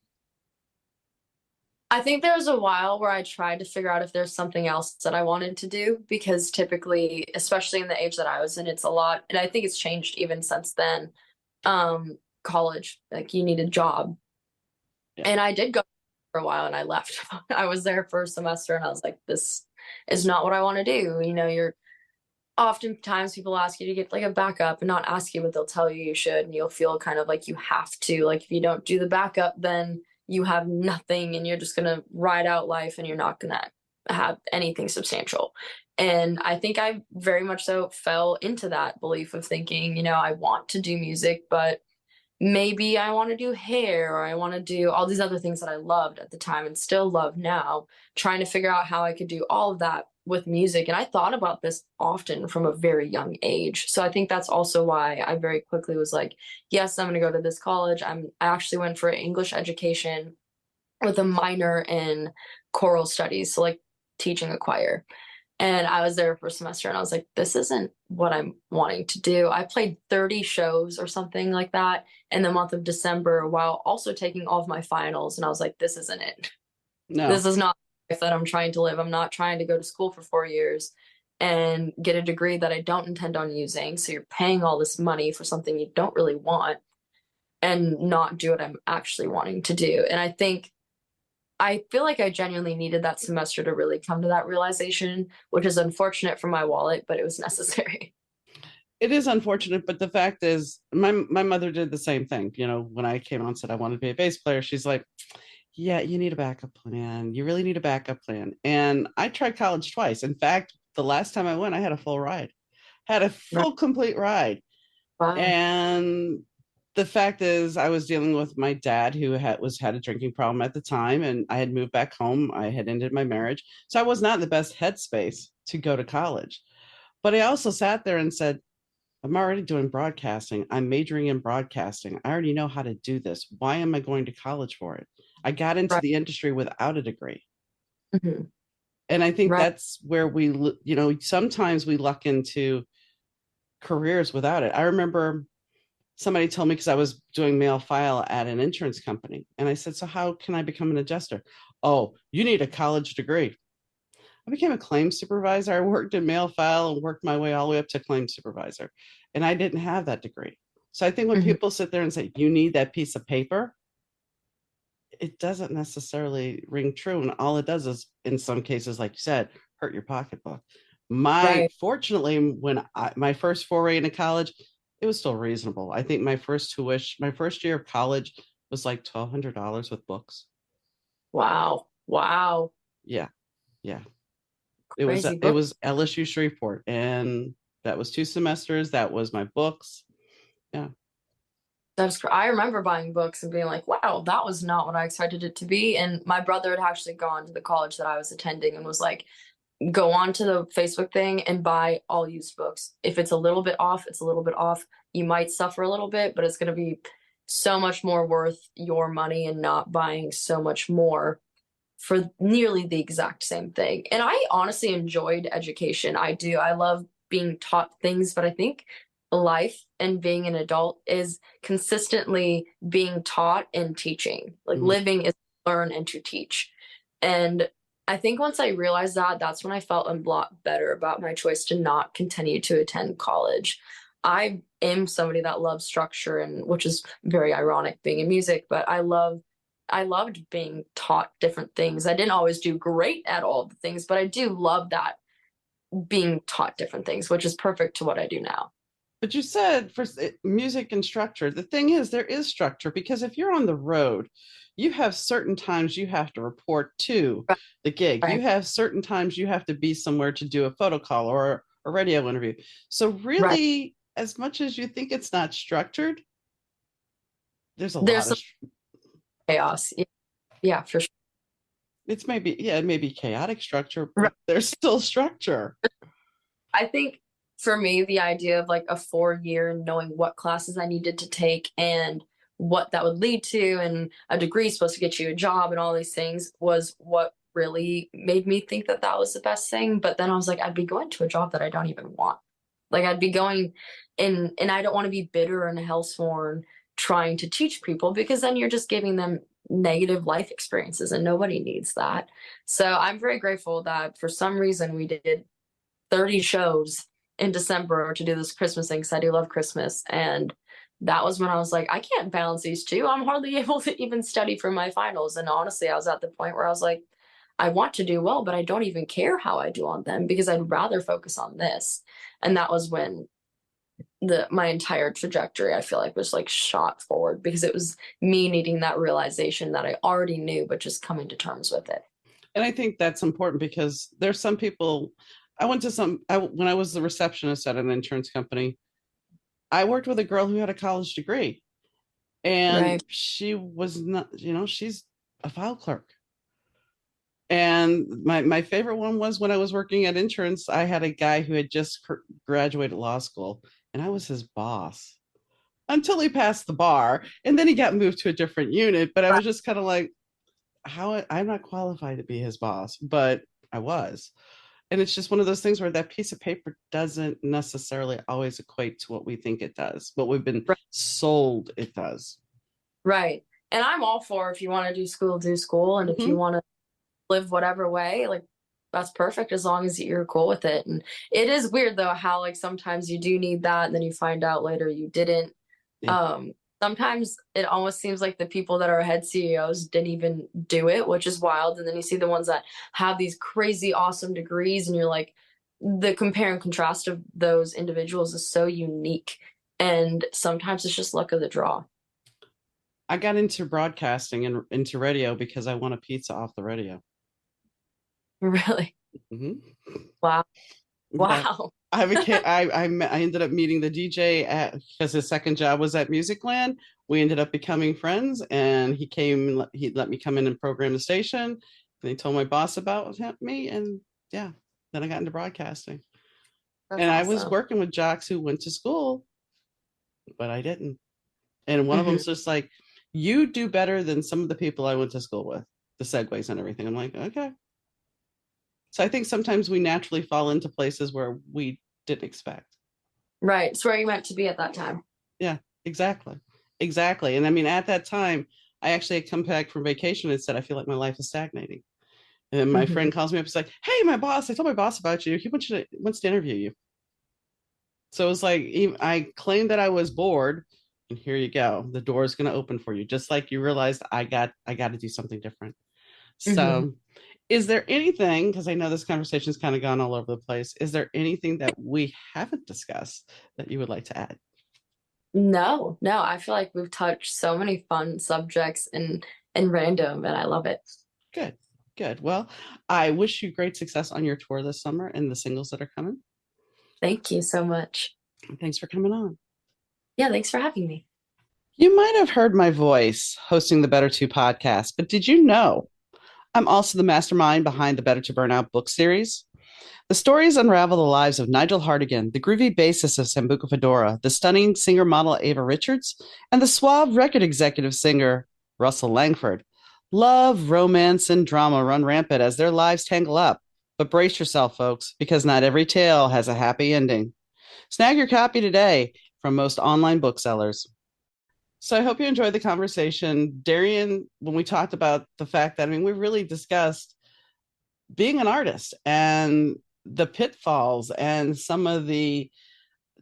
S2: I think there was a while where I tried to figure out if there's something else that I wanted to do because typically, especially in the age that I was in, it's a lot. And I think it's changed even since then. College, like you need a job.
S1: Yeah.
S2: And I did go for a while and I left. I was there for a semester and I was like, this is not what I want to do. You know, you're oftentimes people ask you to get like a backup and not ask you, but they'll tell you you should. And you'll feel kind of like you have to. Like if you don't do the backup, then you have nothing and you're just going to ride out life and you're not going to have anything substantial. And I think I very much so fell into that belief of thinking, you know, I want to do music, but maybe I want to do hair or I want to do all these other things that I loved at the time and still love now, trying to figure out how I could do all of that with music. And I thought about this often from a very young age. So I think that's also why I very quickly was like, yes, I'm going to go to this college. I actually went for English education with a minor in choral studies, so like teaching a choir. And I was there for a semester and I was like, this isn't what I'm wanting to do. I played 30 shows or something like that in the month of December while also taking all of my finals. And I was like, this isn't it.
S1: No.
S2: This is not the life that I'm trying to live. I'm not trying to go to school for 4 years and get a degree that I don't intend on using. So you're paying all this money for something you don't really want and not do what I'm actually wanting to do. And I feel like I genuinely needed that semester to really come to that realization, which is unfortunate for my wallet, but it was necessary.
S1: It is unfortunate, but the fact is, my mother did the same thing. When I came on and said I wanted to be a bass player, she's like, "Yeah, you need a backup plan. You really need a backup plan." And I tried college twice. In fact, the last time I went, I had a full ride, had a
S2: Right.
S1: full complete ride.
S2: Wow.
S1: And the fact is, I was dealing with my dad, who had a drinking problem at the time, and I had moved back home. I had ended my marriage, so I was not in the best headspace to go to college. But I also sat there and said, I'm already doing broadcasting. I'm majoring in broadcasting. I already know how to do this. Why am I going to college for it? I got into
S2: Right.
S1: the industry without a degree.
S2: Mhm.
S1: And I think
S2: Right.
S1: that's where sometimes we luck into careers without it. I remember somebody told me, because I was doing mail file at an insurance company. And I said, "So how can I become an adjuster?" "Oh, you need a college degree." I became a claims supervisor. I worked in mail file and worked my way all the way up to claims supervisor. And I didn't have that degree. So I think when
S2: Mhm.
S1: people sit there and say, you need that piece of paper, it doesn't necessarily ring true. And all it does is, in some cases, like you said, hurt your pocketbook.
S2: Right.
S1: Fortunately, my first foray into college, it was still reasonable. I think my first year of college was like $1,200 with books.
S2: Wow. Wow.
S1: Yeah, yeah.
S2: Crazy
S1: It
S2: book.
S1: was LSU Shreveport, and that was 2 semesters. That was my books. Yeah.
S2: I remember buying books and being like, wow, that was not what I expected it to be. And my brother had actually gone to the college that I was attending and was like, go on to the Facebook thing and buy all used books. If it's a little bit off, it's a little bit off. You might suffer a little bit, but it's going to be so much more worth your money and not buying so much more for nearly the exact same thing. And I honestly enjoyed education. I do. I love being taught things, but I think life and being an adult is consistently being taught and teaching. Like
S1: Mhm.
S2: living is to learn and to teach. And I think once I realized that, that's when I felt a lot better about my choice to not continue to attend college. I am somebody that loves structure and which is very ironic being in music, but I loved being taught different things. I didn't always do great at all the things, but I do love that being taught different things, which is perfect to what I do now.
S1: But you said music and structure. The thing is, there is structure, because if you're on the road, you have certain times you have to report to
S2: Right.
S1: the gig. You
S2: Right.
S1: have certain times you have to be somewhere to do a photo call or a radio interview. So,
S2: Right.
S1: really, as much as you think it's not structured, there's a
S2: There's
S1: lot
S2: some
S1: of
S2: chaos. Yeah, yeah, for sure.
S1: it's maybe, yeah, it may be chaotic structure,
S2: Right.
S1: but there's still structure.
S2: I think for me, the idea of like a 4 year and knowing what classes I needed to take and what that would lead to, and a degree supposed to get you a job and all these things was what really made me think that that was the best thing. But then I was like, I'd be going to a job that I don't even want. Like I'd be going and I don't want to be bitter and hellsworn trying to teach people because then you're just giving them negative life experiences and nobody needs that. So I'm very grateful that for some reason we did 30 shows in December to do this Christmas thing because I do love Christmas. And that was when I was like, I can't balance these two. I'm hardly able to even study for my finals. And honestly, I was at the point where I was like, I want to do well, but I don't even care how I do on them because I'd rather focus on this. And that was when the my entire trajectory I feel like was like shot forward because it was me needing that realization that I already knew, but just coming to terms with it.
S1: And I think that's important, because there's some people. When I was the receptionist at an insurance company, I worked with a girl who had a college degree, and
S2: Right.
S1: she was not, she's a file clerk. And my favorite one was when I was working at insurance, I had a guy who had just graduated law school, and I was his boss until he passed the bar. And then he got moved to a different unit. But I was just kind of like, I'm not qualified to be his boss, but I was. And it's just one of those things where that piece of paper doesn't necessarily always equate to what we think it does, what we've been
S2: Right.
S1: sold it does.
S2: Right. And I'm all for, if you want to do school. And if you
S1: Hmm.
S2: want to live whatever way, like that's perfect as long as you're cool with it. And it is weird though how like sometimes you do need that and then you find out later you didn't.
S1: Yeah.
S2: Um, Sometimes it almost seems like the people that are head CEOs didn't even do it, which is wild. And then you see the ones that have these crazy awesome degrees and you're like, the compare and contrast of those individuals is so unique. And sometimes it's just luck of the draw.
S1: I got into broadcasting and into radio because I won a pizza off the radio.
S2: Really.
S1: Hmm.
S2: Wow.
S1: Yeah.
S2: Wow.
S1: I became I ended up meeting the DJ at because his second job was at Musicland. We ended up becoming friends, and he let me come in and program the station. And he told my boss about me, and yeah, then I got into broadcasting.
S2: That's
S1: And I was
S2: awesome.
S1: working with jocks who went to school, but I didn't. And one of
S2: Hmm.
S1: them's just like, "You do better than some of the people I went to school with." The segues and everything. I'm like, okay. So I think sometimes we naturally fall into places where we didn't expect.
S2: Right. It's where you meant to be at that time.
S1: Yeah, exactly. Exactly. And I mean, at that time, I actually had come back from vacation and said, I feel like my life is stagnating. And then my
S2: Hmm.
S1: friend calls me up and is like, hey, my boss, I told my boss about you. He wants to interview you. So it was like, I claimed that I was bored. And here you go. The door is going to open for you. Just like you realized I got to do something different.
S2: Hmm.
S1: So is there anything, because I know this conversation's kind of gone all over the place, is there anything that we haven't discussed that you would like to add?
S2: No, no, I feel like we've touched so many fun subjects and random, and I love it.
S1: Good, good. Well, I wish you great success on your tour this summer and the singles that are coming.
S2: Thank you so much.
S1: Thanks for coming on.
S2: Yeah, thanks for having me.
S1: You might have heard my voice hosting the Better To podcast, but did you know I'm also the mastermind behind the Better to Burnout book series? The stories unravel the lives of Nigel Hartigan, the groovy bassist of Sambuca Fedora, the stunning singer model Ava Richards, and the suave record executive singer Russell Langford. Love, romance, and drama run rampant as their lives tangle up. But brace yourself, folks, because not every tale has a happy ending. Snag your copy today from most online booksellers. So I hope you enjoyed the conversation. Darian, when we talked about the fact that, I mean, we really discussed being an artist and the pitfalls and some of the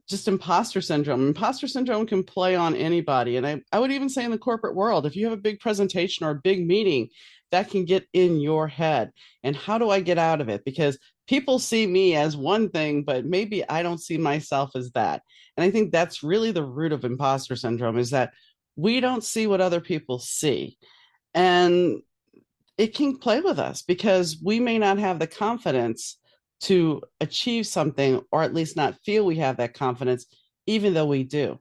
S1: just imposter syndrome. Imposter syndrome can play on anybody. And I would even say in the corporate world, if you have a big presentation or a big meeting, that can get in your head. And how do I get out of it? Because people see me as one thing, but maybe I don't see myself as that. And I think that's really the root of imposter syndrome is that we don't see what other people see. And it can play with us because we may not have the confidence to achieve something, or at least not feel we have that confidence, even though we do.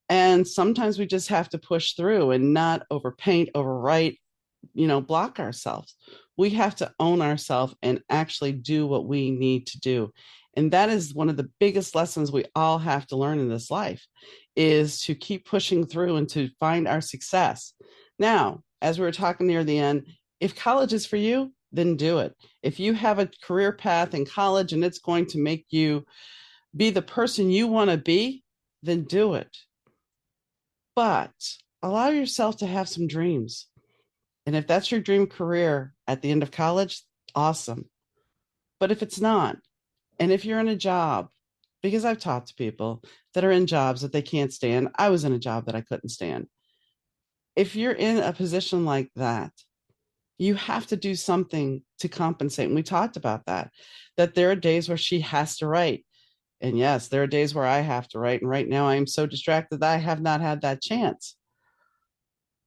S1: And sometimes we just have to push through and not overpaint, overwrite, block ourselves. We have to own ourselves and actually do what we need to do. And that is one of the biggest lessons we all have to learn in this life is to keep pushing through and to find our success. Now, as we were talking near the end, if college is for you, then do it. If you have a career path in college and it's going to make you be the person you want to be, then do it. But allow yourself to have some dreams. And if that's your dream career at the end of college, awesome. But if it's not, and if you're in a job, because I've talked to people that are in jobs that they can't stand, I was in a job that I couldn't stand. If you're in a position like that, you have to do something to compensate. And we talked about that there are days where she has to write. And yes, there are days where I have to write. And right now I am so distracted that I have not had that chance.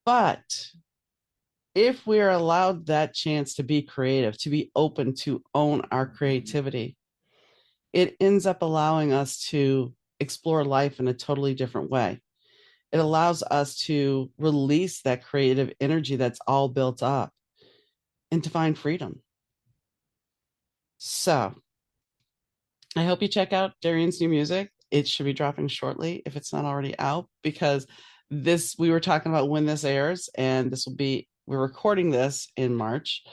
S1: But if we are allowed that chance to be creative, to be open to own our creativity, it ends up allowing us to explore life in a totally different way. It allows us to release that creative energy that's all built up and to find freedom. So I hope you check out Darian's new music. It should be dropping shortly if it's not already out, because we were talking about when this airs, and we're recording this in March,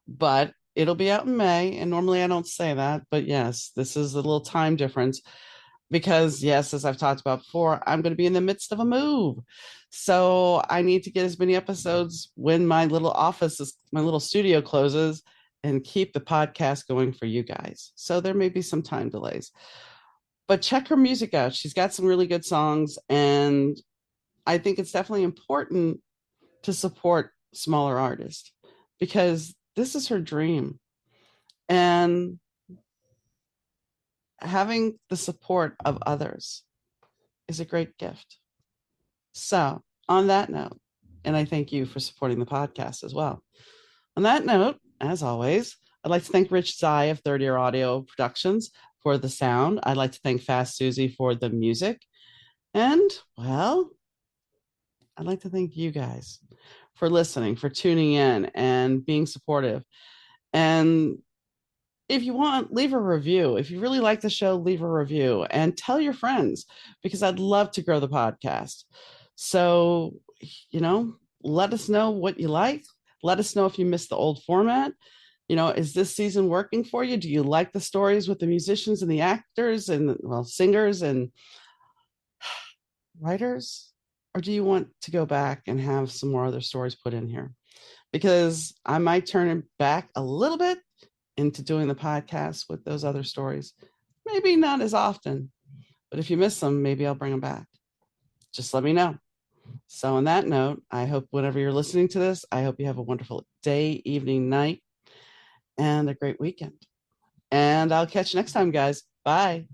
S1: but It'll be out in May. And normally I don't say that, but yes, this is a little time difference because, yes, as I've talked about before, I'm going to be in the midst of a move. So I need to get as many episodes when my little studio closes and keep the podcast going for you guys. So there may be some time delays, but check her music out. She's got some really good songs. And I think it's definitely important to support smaller artists because this is her dream. And having the support of others is a great gift. So, on that note, and I thank you for supporting the podcast as well. On that note, as always, I'd like to thank Rich Zai of Third Year Audio Productions for the sound. I'd like to thank Fast Susie for the music. And, well, I'd like to thank you guys for listening, for tuning in and being supportive. And if you want, leave a review. If you really like the show, leave a review and tell your friends because I'd love to grow the podcast. So, let us know what you like. Let us know if you missed the old format. Is this season working for you? Do you like the stories with the musicians and the actors and, well, singers and writers? Or do you want to go back and have some more other stories put in here? Because I might turn it back a little bit into doing the podcast with those other stories. Maybe not as often, but if you miss them, maybe I'll bring them back. Just let me know. So on that note, I hope whenever you're listening to this, I hope you have a wonderful day, evening, night, and a great weekend. And I'll catch you next time, guys. Bye.